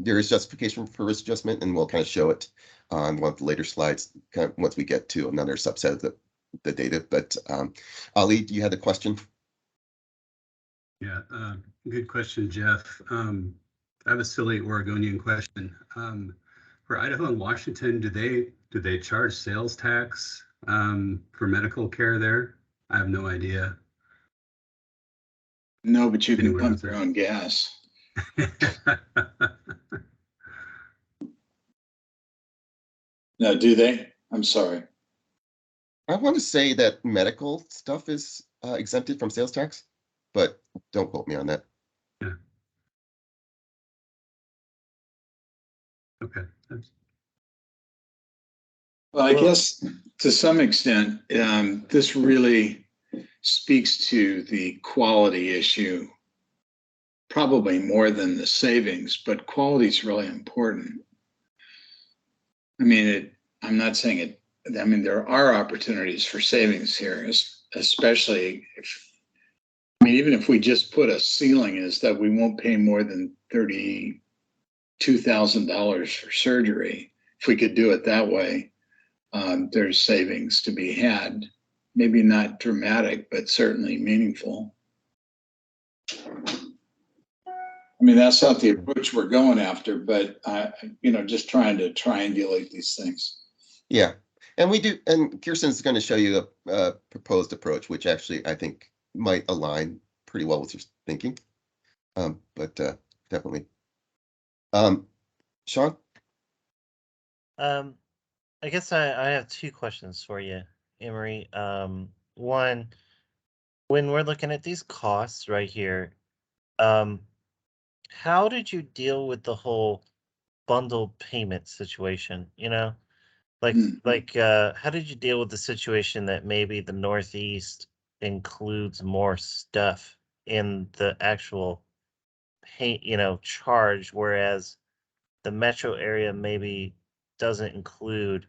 [SPEAKER 7] is justification for risk adjustment, and we'll kind of show it on one of the later slides kind of once we get to another subset of the data. But Ali, you had a question?
[SPEAKER 9] Yeah, good question, Jeff. I have a silly Oregonian question. For Idaho and Washington, do they charge sales tax for medical care there? I have no idea.
[SPEAKER 1] No, but you can
[SPEAKER 9] Anyone
[SPEAKER 1] pump
[SPEAKER 9] else
[SPEAKER 1] your
[SPEAKER 9] there?
[SPEAKER 1] own gas. No, do they? I'm sorry.
[SPEAKER 7] I want to say that medical stuff is exempted from sales tax, but don't quote me on that.
[SPEAKER 9] Yeah. Okay.
[SPEAKER 1] Well, I guess to some extent, this really speaks to the quality issue, probably more than the savings, but quality is really important. I mean, I'm not saying it, I mean, there are opportunities for savings here, especially if, I mean, even if we just put a ceiling is that we won't pay more than $32,000 for surgery. If we could do it that way, there's savings to be had. Maybe not dramatic, but certainly meaningful. I mean, that's not the approach we're going after, but just trying to triangulate these things.
[SPEAKER 7] Yeah, and we do, and Kirsten's going to show you a proposed approach, which actually I think might align pretty well with your thinking. But definitely. Sean?
[SPEAKER 4] I guess I have 2 questions for you, Emery. One, when we're looking at these costs right here, how did you deal with the whole bundle payment situation, you know?
[SPEAKER 1] Mhm.
[SPEAKER 4] How did you deal with the situation that maybe the Northeast includes more stuff in the actual pay, charge, whereas the metro area maybe doesn't include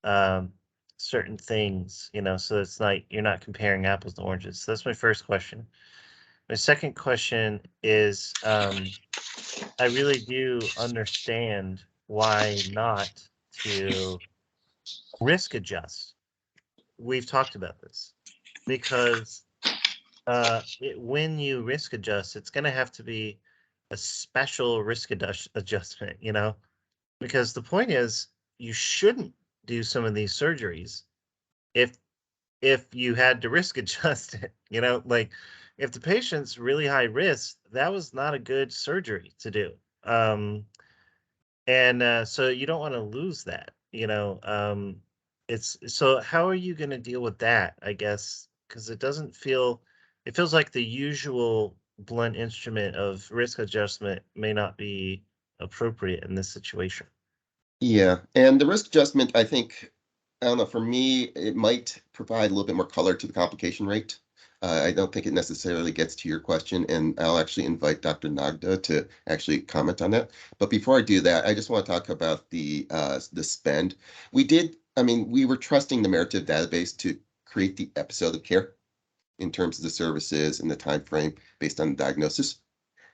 [SPEAKER 4] um, certain things, so it's like you're not comparing apples to oranges. So that's my first question. My second question is, I really do understand why not to risk adjust. We've talked about this because when you risk adjust, it's going to have to be a special risk adjustment, because the point is you shouldn't do some of these surgeries if you had to risk adjust it, like if the patient's really high risk, that was not a good surgery to do. And so you don't want to lose that, it's so how are you going to deal with that, I guess, because it feels like the usual blunt instrument of risk adjustment may not be appropriate in this situation.
[SPEAKER 7] Yeah, and the risk adjustment, I think, I don't know, for me, it might provide a little bit more color to the complication rate. I don't think it necessarily gets to your question, and I'll actually invite Dr. Nagda to actually comment on that. But before I do that, I just want to talk about the spend. We were trusting the Meritive database to create the episode of care in terms of the services and the time frame based on the diagnosis.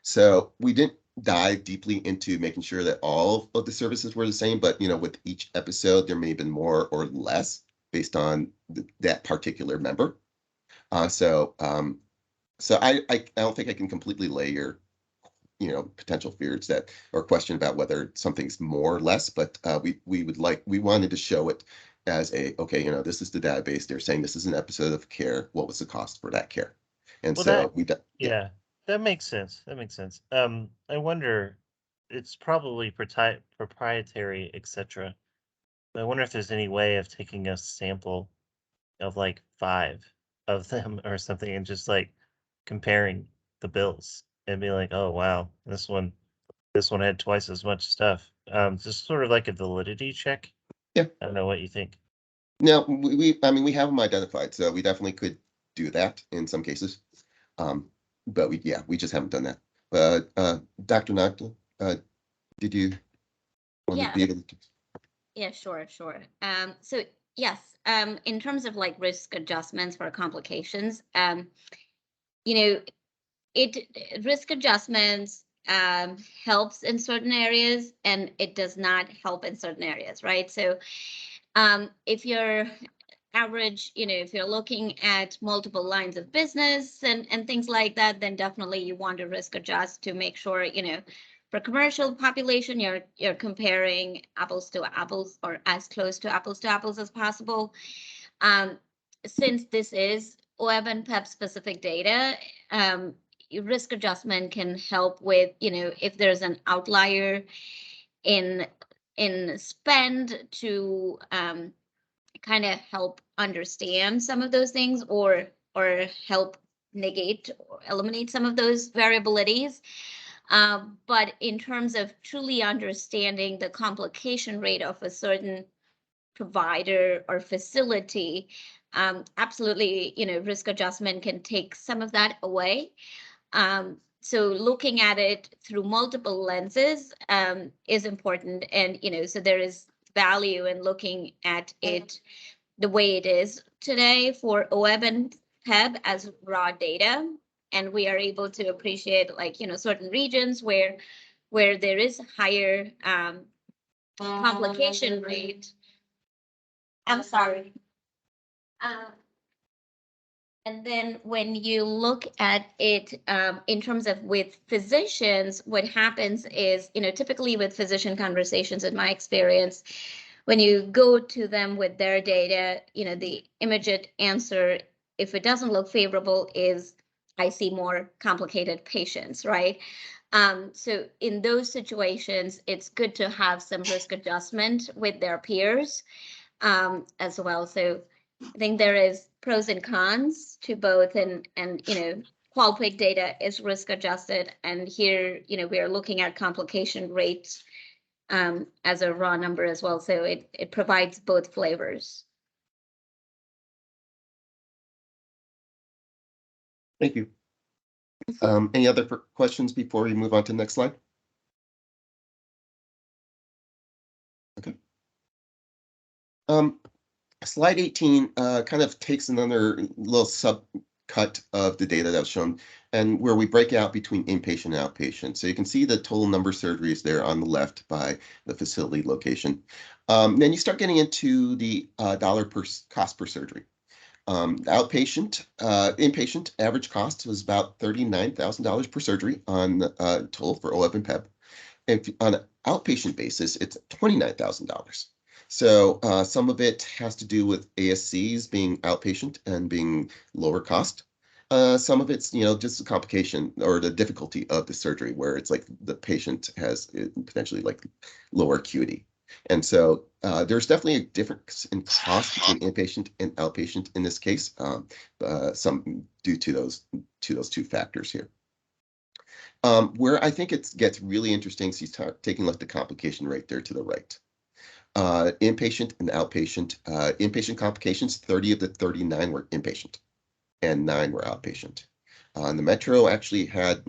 [SPEAKER 7] So we didn't dive deeply into making sure that all of the services were the same, but with each episode, there may have been more or less based on that particular member. So I don't think I can completely lay your potential fears that or question about whether something's more or less, but we wanted to show it as this is the database. They're saying this is an episode of care. What was the cost for that care? And
[SPEAKER 4] Well,
[SPEAKER 7] so
[SPEAKER 4] yeah, that makes sense. I wonder, it's probably proprietary, etc. But I wonder if there's any way of taking a sample of like 5 of them or something and just like comparing the bills and be like, oh wow, this one had twice as much stuff. Just sort of like a validity check.
[SPEAKER 7] Yeah.
[SPEAKER 4] I don't know what you think.
[SPEAKER 7] No, we have them identified, so we definitely could do that in some cases. But we just haven't done that. But Dr. Nagda, did you want to
[SPEAKER 10] Yeah.
[SPEAKER 7] be able to?
[SPEAKER 10] Yeah, sure. So yes, in terms of like risk adjustments for complications, risk adjustments helps in certain areas and it does not help in certain areas, right? So if you're average, if you're looking at multiple lines of business and things like that, then definitely you want to risk adjust to make sure, for commercial population, you're comparing apples to apples or as close to apples as possible. Since this is OEB and PEP specific data, risk adjustment can help with, if there's an outlier in spend to kind of help understand some of those things or help negate or eliminate some of those variabilities. But in terms of truly understanding the complication rate of a certain provider or facility, absolutely, risk adjustment can take some of that away. So looking at it through multiple lenses is important. And, so there is value in looking at it the way it is today for OEB and PEB as raw data. And we are able to appreciate certain regions where there is higher complication rate. I'm sorry. And then when you look at it in terms of with physicians, what happens is, typically with physician conversations, in my experience, when you go to them with their data, the immediate answer, if it doesn't look favorable, is I see more complicated patients, right? So in those situations, it's good to have some risk adjustment with their peers as well. So I think there is pros and cons to both, and QualPIC data is risk adjusted, and here we are looking at complication rates as a raw number as well. So it provides both flavors.
[SPEAKER 7] Thank you. Any other questions before we move on to the next slide? Okay. Slide 18 kind of takes another little subcut of the data that was shown, and where we break out between inpatient and outpatient. So you can see the total number of surgeries there on the left by the facility location. Then you start getting into the dollar per cost per surgery. Inpatient average cost was about $39,000 per surgery on total for OLEP and PEP. And on an outpatient basis, it's $29,000. So some of it has to do with ASCs being outpatient and being lower cost. Some of it's, just the complication or the difficulty of the surgery, where it's like the patient has potentially like lower acuity. And so there's definitely a difference in cost between inpatient and outpatient in this case, some due to those two factors here. Where I think it gets really interesting is he's taking a look at the complication rate there to the right. Inpatient and outpatient. Inpatient complications, 30 of the 39 were inpatient and 9 were outpatient. The Metro actually had,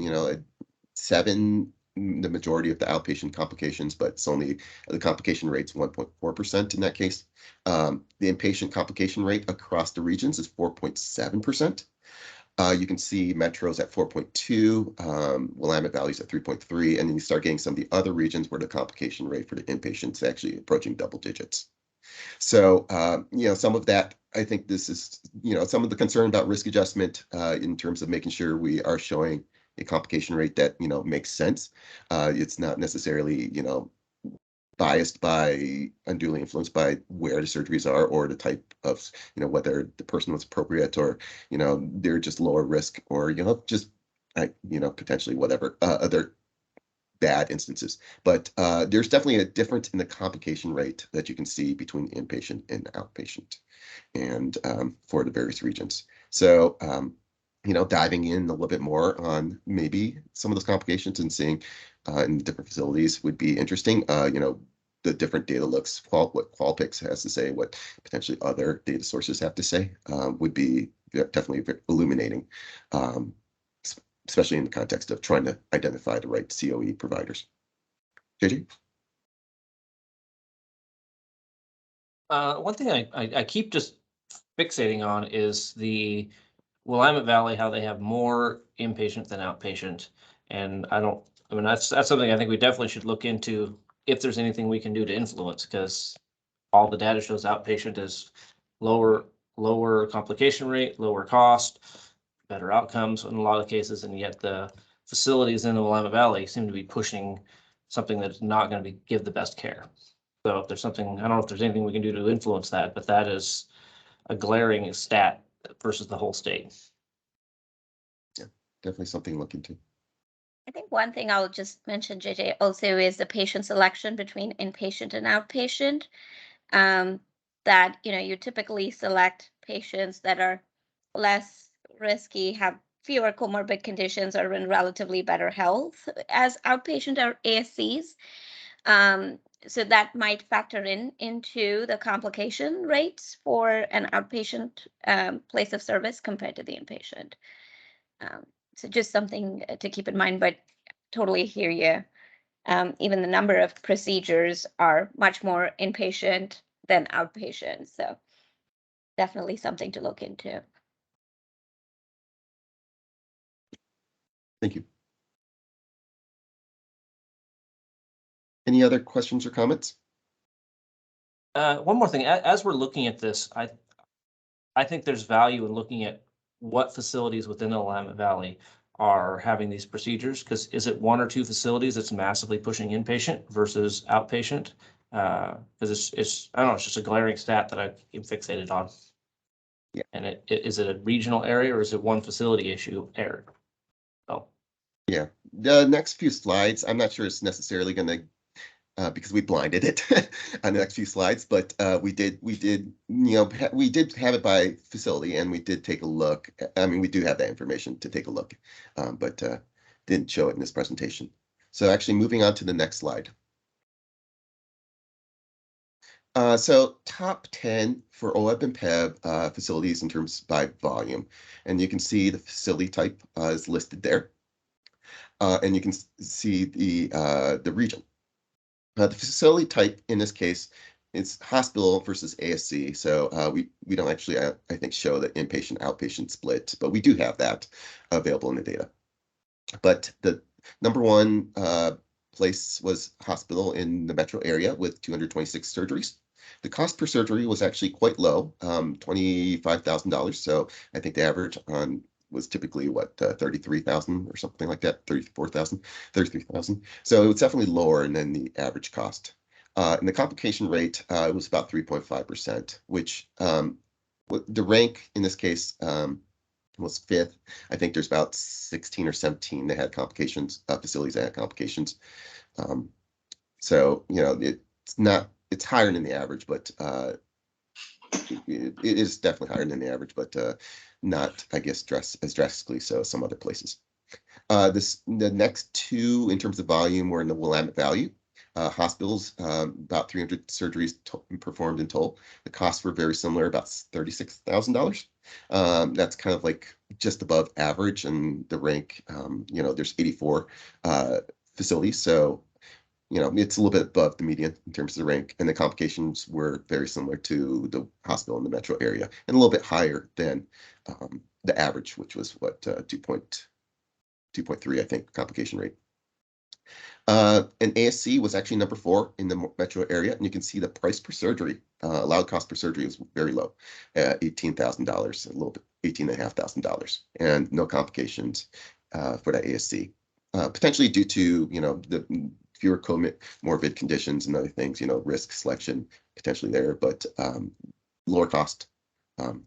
[SPEAKER 7] 7, the majority of the outpatient complications, but it's only the complication rate's 1.4% in that case. The inpatient complication rate across the regions is 4.7%. You can see Metro's at 4.2, Willamette Valley's at 3.3, and then you start getting some of the other regions where the complication rate for the inpatients is actually approaching double digits. So, some of that, I think this is, some of the concern about risk adjustment in terms of making sure we are showing a complication rate that, makes sense. It's not necessarily, biased by, unduly influenced by where the surgeries are or the type of, whether the person was appropriate or, they're just lower risk or, just, potentially whatever other bad instances. But there's definitely a difference in the complication rate that you can see between inpatient and outpatient and for the various regions. So, diving in a little bit more on maybe some of those complications and seeing in different facilities would be interesting. The different data looks, what Qualpix has to say, what potentially other data sources have to say would be definitely illuminating, especially in the context of trying to identify the right COE providers. JJ?
[SPEAKER 2] One thing I keep just fixating on is the Willamette Valley, how they have more inpatient than outpatient. And that's something I think we definitely should look into if there's anything we can do to influence, because all the data shows outpatient is lower complication rate, lower cost, better outcomes in a lot of cases, and yet the facilities in the Willamette Valley seem to be pushing something that's not going to give the best care. So if there's something, I don't know if there's anything we can do to influence that, but that is a glaring stat versus the whole state.
[SPEAKER 7] Yeah, definitely something to look into.
[SPEAKER 10] I think one thing I'll just mention, JJ, also is the patient selection between inpatient and outpatient. That you typically select patients that are less risky, have fewer comorbid conditions, or in relatively better health as outpatient or ASCs. So that might factor into the complication rates for an outpatient place of service compared to the inpatient. So just something to keep in mind, but totally hear you. Even the number of procedures are much more inpatient than outpatient. So definitely something to look into.
[SPEAKER 7] Thank you. Any other questions or comments?
[SPEAKER 2] One more thing, as we're looking at this, I think there's value in looking at what facilities within the Willamette Valley are having these procedures, because is it 1 or 2 facilities that's massively pushing inpatient versus outpatient? Because it's I don't know, it's just a glaring stat that I'm fixated on.
[SPEAKER 7] Yeah.
[SPEAKER 2] And is it a regional area or is it one facility issue area? Oh.
[SPEAKER 7] Yeah, the next few slides, I'm not sure it's necessarily going to because we blinded it on the next few slides, but we did have it by facility, and we did take a look. I mean, we do have that information to take a look, but didn't show it in this presentation. So actually moving on to the next slide. So top 10 for OEB and PEB facilities in terms by volume. And you can see the facility type is listed there. And you can see the region. The facility type in this case is hospital versus ASC. So we don't actually, I think, show the inpatient outpatient split, but we do have that available in the data. But the number one place was hospital in the metro area with 226 surgeries. The cost per surgery was actually quite low, $25,000. So I think the average on was typically what 33,000 or something like that, 34,000, 33,000. So it was definitely lower than the average cost. And the complication rate was about 3.5%, which the rank in this case was fifth. I think there's about 16 or 17 that had complications, facilities that had complications. So, you know, it's higher than the average, but it is definitely higher than the average, but not, I guess, as drastically so as some other places. The next two in terms of volume were in the Willamette Valley. Hospitals, about 300 surgeries performed in total. The costs were very similar, about $36,000. That's kind of like just above average, and the rank, you know, there's 84 facilities, so you know it's a little bit above the median in terms of the rank, and the complications were very similar to the hospital in the metro area, and a little bit higher than the average, which was what 2.3, I think, complication rate. And ASC was actually number 4 in the metro area, and you can see the price per surgery, allowed cost per surgery is very low, $18,000, a little bit, $18,500, and no complications for that ASC. Potentially due to, you know, the fewer comorbid conditions and other things, you know, risk selection potentially there, but lower cost for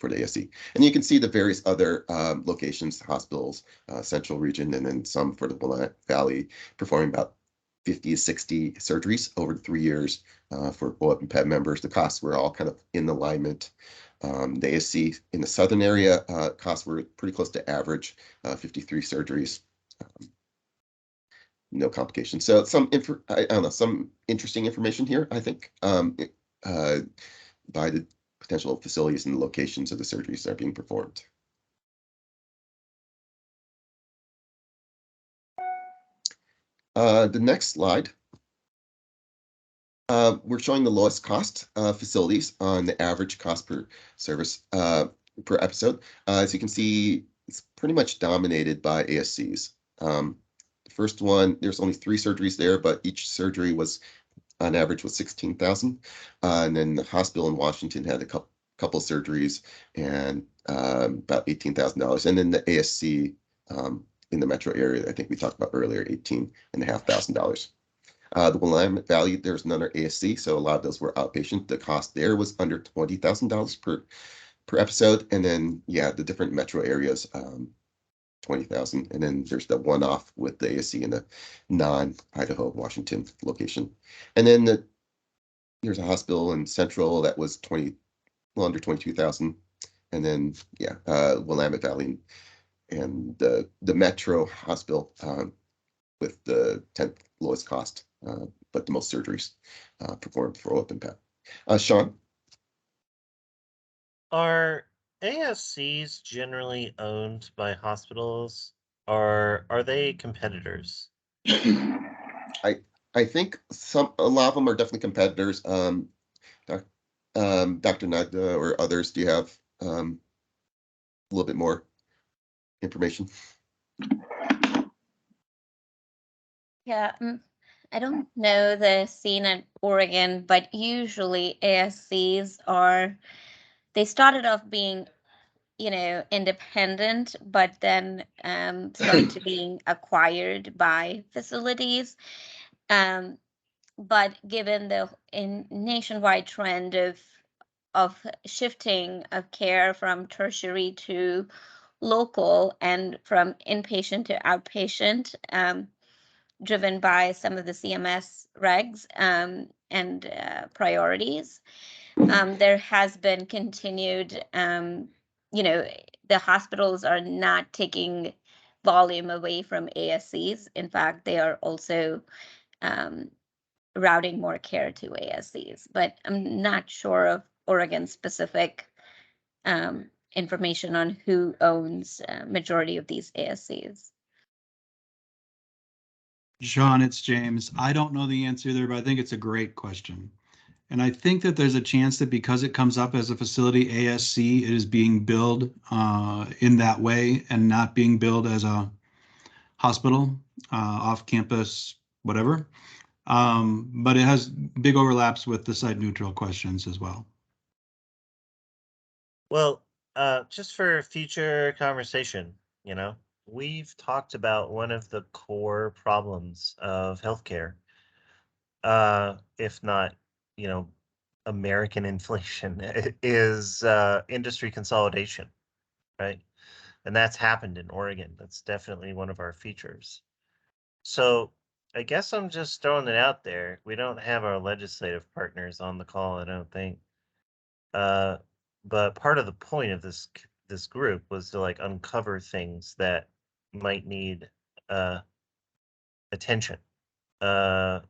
[SPEAKER 7] the ASC. And you can see the various other locations, hospitals, central region, and then some for the Willamette Valley, performing about 50 to 60 surgeries over 3 years for OEB and PEB members. The costs were all kind of in alignment. The ASC in the southern area, costs were pretty close to average, 53 surgeries. No complications. So I don't know, some interesting information here, I think, by the potential facilities and the locations of the surgeries that are being performed. The next slide, we're showing the lowest cost facilities on the average cost per service per episode. As you can see, it's pretty much dominated by ASCs. The first one, there's only 3 surgeries there, but each surgery was on average was 16,000. And then the hospital in Washington had a couple surgeries and about $18,000. And then the ASC in the metro area, I think we talked about earlier, $18,500. The Willamette Valley, there's another ASC, so a lot of those were outpatient. The cost there was under $20,000 per episode. And then, yeah, the different metro areas, 20,000, and then there's the one-off with the ASC in the non-Idaho, Washington location. And then there's a hospital in Central that was under 22,000, and then yeah, Willamette Valley and the Metro Hospital with the 10th lowest cost, but the most surgeries performed for OEB and PEB. Sean?
[SPEAKER 4] Are ASCs generally owned by hospitals, or are they competitors?
[SPEAKER 7] I think a lot of them are definitely competitors. Dr. Nagda or others, do you have a little bit more information?
[SPEAKER 10] Yeah, I don't know the scene in Oregon, but usually ASCs they started off being, you know, independent, but then started to being acquired by facilities. But given the nationwide trend of shifting of care from tertiary to local and from inpatient to outpatient, driven by some of the CMS regs and priorities, there has been continued, you know, the hospitals are not taking volume away from ASCs. In fact, they are also routing more care to ASCs, but I'm not sure of Oregon's specific information on who owns majority of these ASCs.
[SPEAKER 11] Sean, it's James. I don't know the answer there, but I think it's a great question. And I think that there's a chance that because it comes up as a facility ASC, it is being billed in that way and not being billed as a hospital, off campus, whatever. But it has big overlaps with the site neutral questions as well.
[SPEAKER 4] Well, just for future conversation, you know, we've talked about one of the core problems of healthcare, if not, you know, American inflation, is industry consolidation, right? And that's happened in Oregon. That's definitely one of our features. So I guess I'm just throwing it out there. We don't have our legislative partners on the call, I don't think. But part of the point of this group was to like uncover things that might need attention. So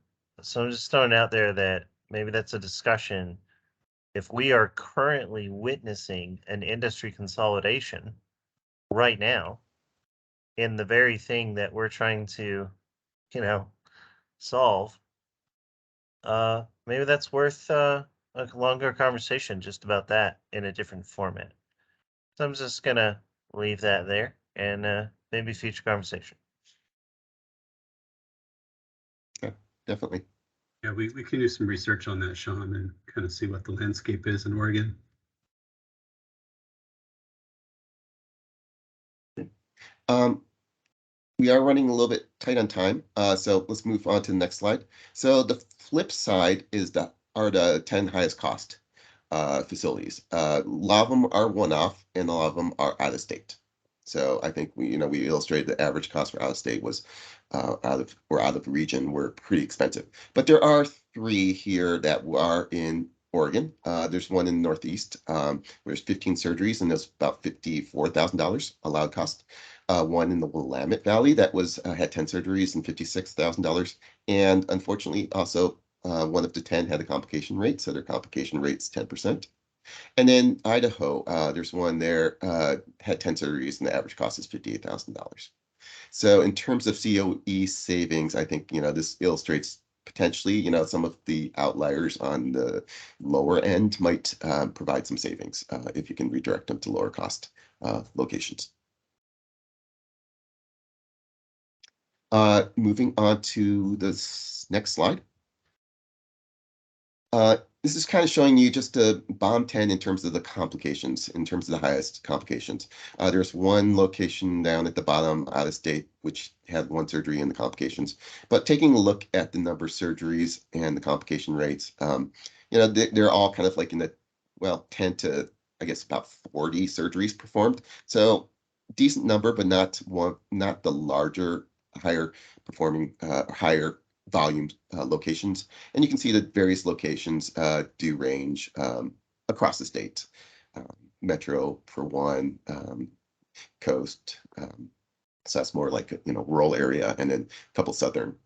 [SPEAKER 4] I'm just throwing out there that maybe that's a discussion. If we are currently witnessing an industry consolidation right now in the very thing that we're trying to, you know, solve, maybe that's worth a longer conversation just about that in a different format. So I'm just gonna leave that there and maybe future conversation.
[SPEAKER 7] Yeah, definitely.
[SPEAKER 9] Yeah, we can do some research on that, Sean, and kind of see what the landscape is in Oregon.
[SPEAKER 7] We are running a little bit tight on time, so let's move on to the next slide. So the flip side is are the 10 highest cost facilities. A lot of them are one-off, and a lot of them are out of state. So I think we illustrated the average cost for out of state was out of region were pretty expensive. But there are 3 here that are in Oregon. There's one in the Northeast. There's 15 surgeries, and there's about $54,000 allowed cost. One in the Willamette Valley that had 10 surgeries and $56,000. And unfortunately, also one of the 10 had a complication rate, so their complication rate's 10%. And then Idaho, there's one there had 10 surgeries, and the average cost is $58,000. So in terms of COE savings, I think this illustrates potentially some of the outliers on the lower end might provide some savings if you can redirect them to lower cost locations. Moving on to this next slide. This is kind of showing you just a bottom 10 in terms of the complications, in terms of the highest complications. There's one location down at the bottom out of state, which had 1 surgery and the complications. But taking a look at the number of surgeries and the complication rates, they're all kind of like in the, 10 to, I guess, about 40 surgeries performed. So decent number, but not the larger, higher performing, higher volume locations. And you can see that various locations do range across the state. Metro for one, coast, so that's more like a rural area, and then a couple southern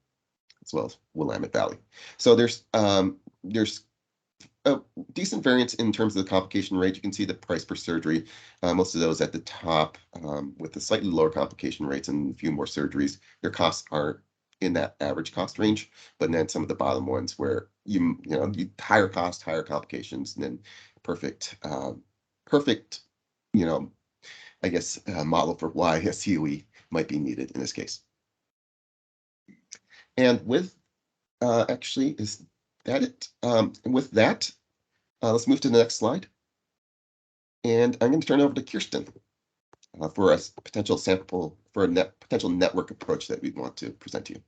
[SPEAKER 7] as well as Willamette Valley. So there's a decent variance in terms of the complication rate. You can see the price per surgery. Most of those at the top with the slightly lower complication rates and a few more surgeries, their costs aren't in that average cost range. But then some of the bottom ones where you higher cost, higher complications, and then perfect, I guess model for why a COE might be needed in this case. And with actually, is that it? And with that, let's move to the next slide. And I'm going to turn it over to Kirsten for a potential sample for a potential network approach that we want to present to you.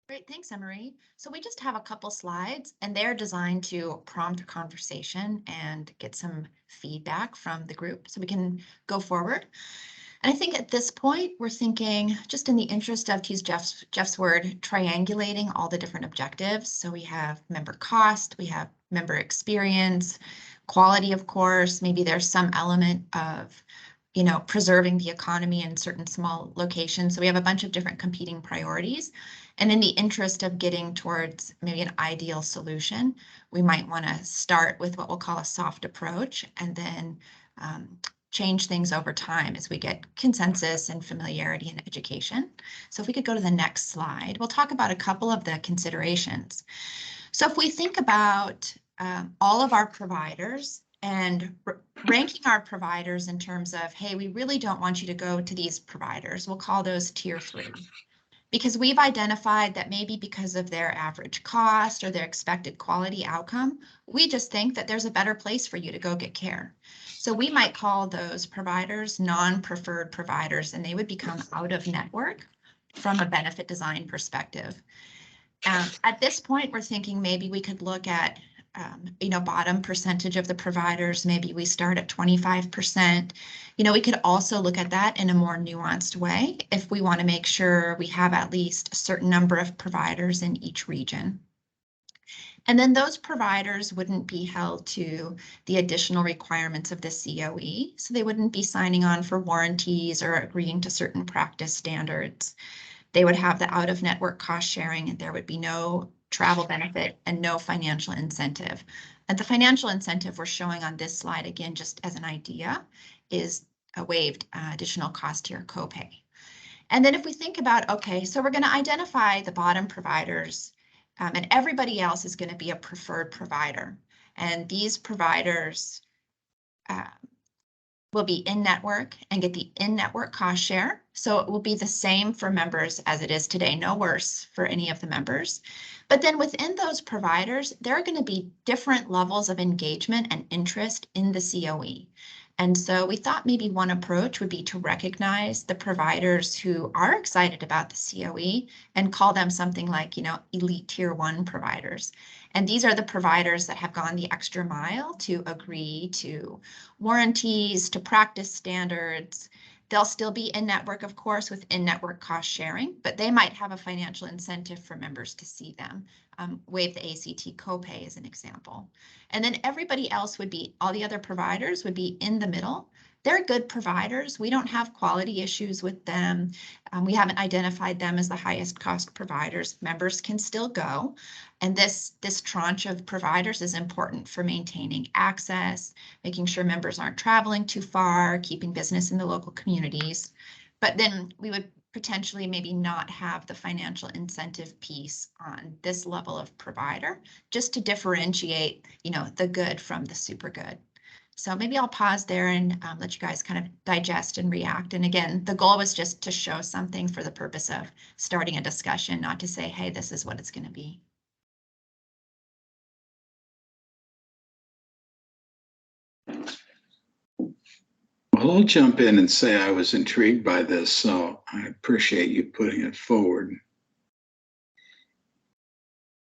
[SPEAKER 12] Great, thanks, Emery. So we just have a couple slides, and they're designed to prompt a conversation and get some feedback from the group so we can go forward. And I think at this point, we're thinking, just in the interest of, to use Jeff's word, triangulating all the different objectives. So we have member cost, we have member experience, quality, of course. Maybe there's some element of preserving the economy in certain small locations. So we have a bunch of different competing priorities. And in the interest of getting towards maybe an ideal solution, we might want to start with what we'll call a soft approach and then change things over time as we get consensus and familiarity in education. So if we could go to the next slide, we'll talk about a couple of the considerations. So if we think about all of our providers and ranking our providers in terms of, hey, we really don't want you to go to these providers, we'll call those tier 3. Because we've identified that maybe because of their average cost or their expected quality outcome, we just think that there's a better place for you to go get care. So we might call those providers non-preferred providers, and they would become out of network from a benefit design perspective. At this point, we're thinking maybe we could look at bottom percentage of the providers. Maybe we start at 25%. We could also look at that in a more nuanced way if we want to make sure we have at least a certain number of providers in each region. And then those providers wouldn't be held to the additional requirements of the COE. So they wouldn't be signing on for warranties or agreeing to certain practice standards. They would have the out-of-network cost sharing, and there would be no travel benefit and no financial incentive. And the financial incentive we're showing on this slide, again, just as an idea, is a waived additional cost tier copay. And then if we think about, okay, so we're going to identify the bottom providers, and everybody else is going to be a preferred provider. And these providers will be in-network and get the in-network cost share. So it will be the same for members as it is today, no worse for any of the members. But then within those providers, there are going to be different levels of engagement and interest in the COE. And so we thought maybe one approach would be to recognize the providers who are excited about the COE and call them something like, elite tier 1 providers. And these are the providers that have gone the extra mile to agree to warranties, to practice standards. They'll still be in network, of course, with in-network cost sharing, but they might have a financial incentive for members to see them. Waive the ACT copay as an example. And then everybody else would be, all the other providers would be in the middle. They're good providers. We don't have quality issues with them. We haven't identified them as the highest cost providers. Members can still go. And this tranche of providers is important for maintaining access, making sure members aren't traveling too far, keeping business in the local communities. But then we would potentially maybe not have the financial incentive piece on this level of provider, just to differentiate, the good from the super good. So maybe I'll pause there and let you guys kind of digest and react. And again, the goal was just to show something for the purpose of starting a discussion, not to say, hey, this is what it's going to be.
[SPEAKER 1] Well, I'll jump in and say I was intrigued by this, so I appreciate you putting it forward.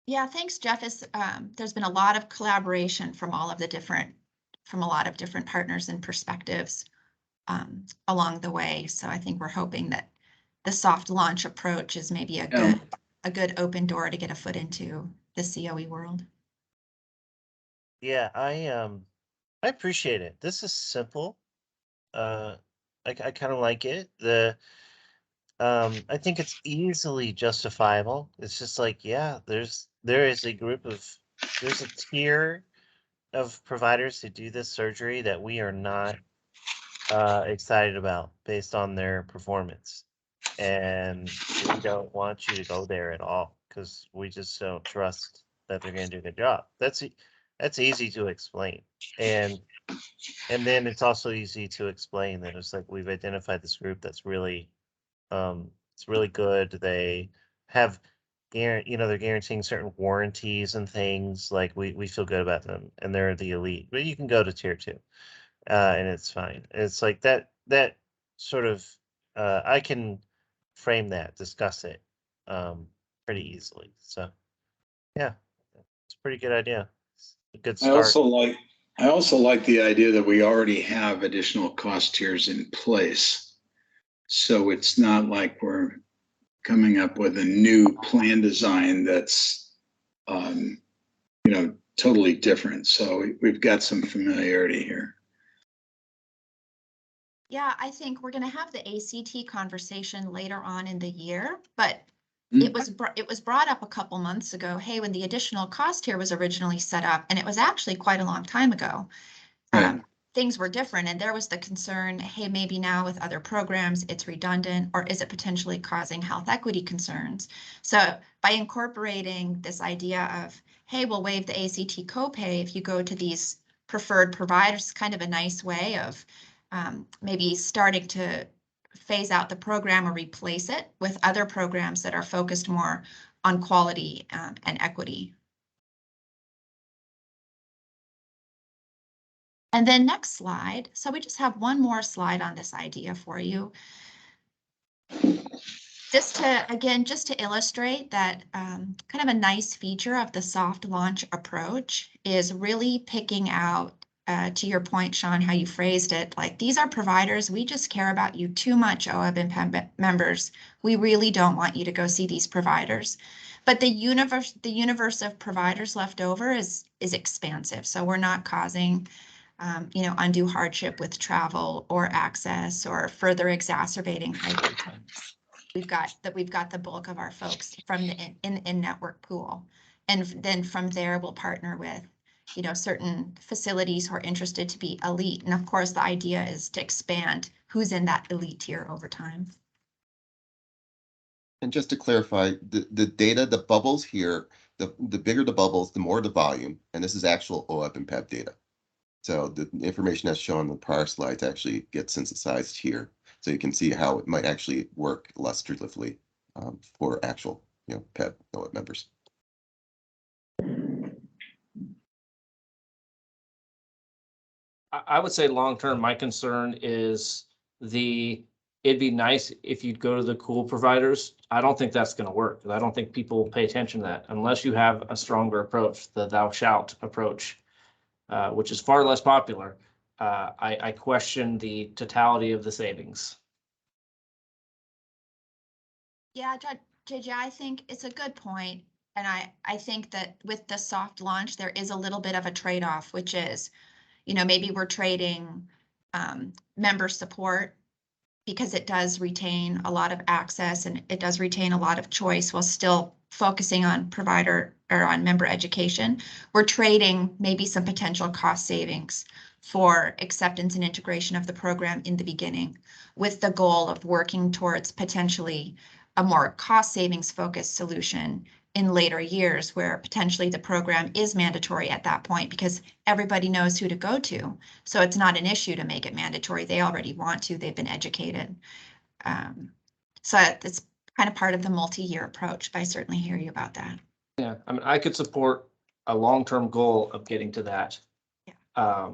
[SPEAKER 12] Yeah, thanks, Jeff. There's been a lot of collaboration from a lot of different partners and perspectives along the way. So I think we're hoping that the soft launch approach is maybe a good open door to get a foot into the COE world.
[SPEAKER 4] Yeah, I appreciate it. This is simple. I kind of like it. I think it's easily justifiable. It's just like, yeah, there is there's a tier of providers who do this surgery that we are not excited about based on their performance. And we don't want you to go there at all because we just don't trust that they're going to do a good job. That's easy to explain. And then it's also easy to explain that it's like we've identified this group that's really it's really good. They have they're guaranteeing certain warranties and things. Like we feel good about them and they're the elite. But you can go to tier 2 and it's fine. It's like that sort of I can frame that, discuss it pretty easily. So yeah, it's a pretty good idea. It's a good
[SPEAKER 1] I
[SPEAKER 4] start.
[SPEAKER 1] also like the idea that we already have additional cost tiers in place. So it's not like we're coming up with a new plan design that's, totally different. So we've got some familiarity here.
[SPEAKER 12] Yeah, I think we're going to have the ACT conversation later on in the year, but it was brought up a couple months ago, hey, when the additional cost here was originally set up, and it was actually quite a long time ago.
[SPEAKER 1] Right.
[SPEAKER 12] Things were different, and there was the concern, hey, maybe now with other programs, it's redundant, or is it potentially causing health equity concerns? So by incorporating this idea of, hey, we'll waive the ACT copay if you go to these preferred providers, kind of a nice way of maybe starting to phase out the program or replace it with other programs that are focused more on quality and equity. And then next slide. So we just have one more slide on this idea for you. Just to illustrate that kind of a nice feature of the soft launch approach is really picking out, to your point, Sean, how you phrased it, like these are providers, we just care about you too much, OAB and members. We really don't want you to go see these providers. But the universe of providers left over is expansive. So we're not causing undue hardship with travel or access or further exacerbating high wait times. We've got the bulk of our folks from the in-network pool. And then from there, we'll partner with, certain facilities who are interested to be elite. And of course, the idea is to expand who's in that elite tier over time.
[SPEAKER 7] And just to clarify, the data, the bubbles here, the bigger the bubbles, the more the volume, and this is actual OAB and PEB data. So the information that's shown on the prior slides actually gets synthesized here. So you can see how it might actually work illustratively for actual, PEB OAB members.
[SPEAKER 2] I would say long-term, my concern is it'd be nice if you'd go to the cool providers. I don't think that's going to work. I don't think people will pay attention to that unless you have a stronger approach, the thou shalt approach, which is far less popular. I question the totality of the savings.
[SPEAKER 12] Yeah, JJ, I think it's a good point. And I think that with the soft launch, there is a little bit of a trade-off, which is, maybe we're trading member support because it does retain a lot of access and it does retain a lot of choice while still focusing on provider or on member education. We're trading maybe some potential cost savings for acceptance and integration of the program in the beginning, with the goal of working towards potentially a more cost savings focused solution in later years, where potentially the program is mandatory at that point because everybody knows who to go to. So it's not an issue to make it mandatory. They already want to, they've been educated. So it's kind of part of the multi-year approach, but I certainly hear you about that.
[SPEAKER 2] Yeah, I mean, I could support a long-term goal of getting to that.
[SPEAKER 12] Yeah.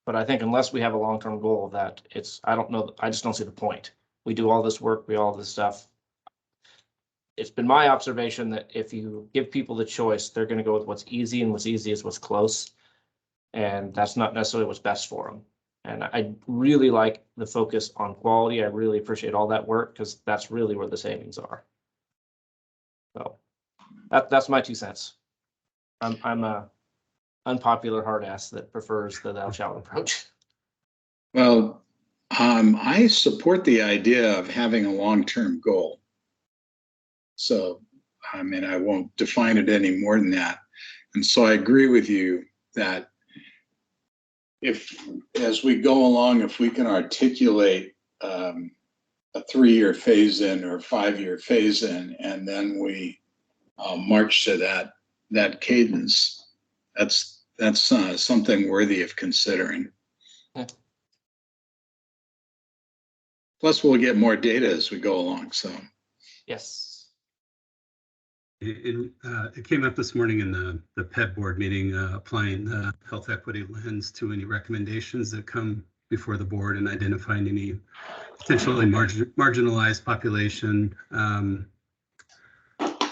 [SPEAKER 2] But I think unless we have a long-term goal of that, I don't know, I just don't see the point. We do all this work, we all this stuff. It's been my observation that if you give people the choice, they're going to go with what's easy, and what's easy is what's close. And that's not necessarily what's best for them. And I really like the focus on quality. I really appreciate all that work because that's really where the savings are. So that's my 2 cents. I'm a unpopular hard ass that prefers the thou shalt approach.
[SPEAKER 1] Well, I support the idea of having a long-term goal. So, I mean, I won't define it any more than that. And so I agree with you that as we go along, if we can articulate a 3-year phase-in or 5-year phase-in, and then we march to that cadence, that's something worthy of considering.
[SPEAKER 2] Yeah.
[SPEAKER 1] Plus, we'll get more data as we go along. So,
[SPEAKER 2] yes.
[SPEAKER 9] It came up this morning in the PEB board meeting, applying the health equity lens to any recommendations that come before the board and identifying any potentially marginalized population.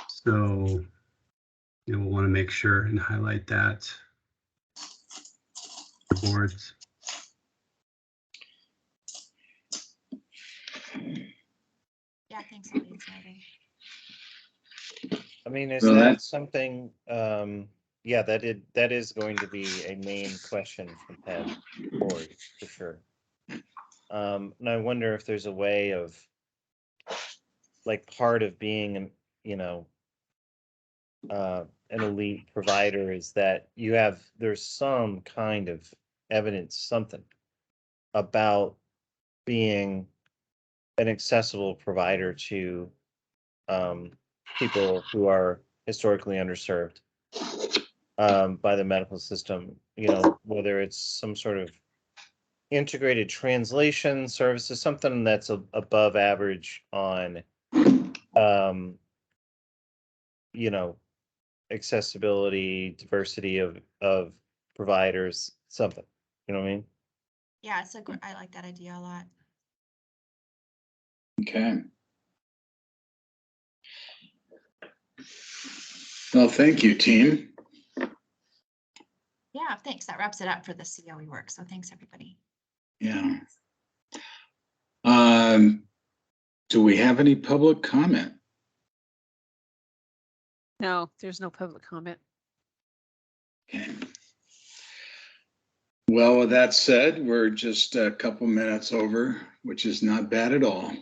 [SPEAKER 9] So, we'll want to make sure and highlight that the boards.
[SPEAKER 12] Yeah, thanks, audience member.
[SPEAKER 4] I mean, is
[SPEAKER 1] Well,
[SPEAKER 4] that something, yeah, that is going to be a main question from PEB board for sure. And I wonder if there's a way of, like, part of being you know, an elite provider is that there's some kind of evidence, something about being an accessible provider to people who are historically underserved by the medical system, whether it's some sort of integrated translation services, something that's above average on, accessibility, diversity of providers, something, you know what I mean?
[SPEAKER 12] Yeah, I like that idea a lot.
[SPEAKER 1] Okay. Well, thank you, team.
[SPEAKER 12] Yeah, thanks. That wraps it up for the COE work. So thanks, everybody.
[SPEAKER 1] Yeah. Do we have any public comment?
[SPEAKER 13] No, there's no public comment.
[SPEAKER 1] Okay. Well, with that said, we're just a couple minutes over, which is not bad at all.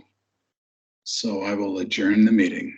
[SPEAKER 1] So I will adjourn the meeting.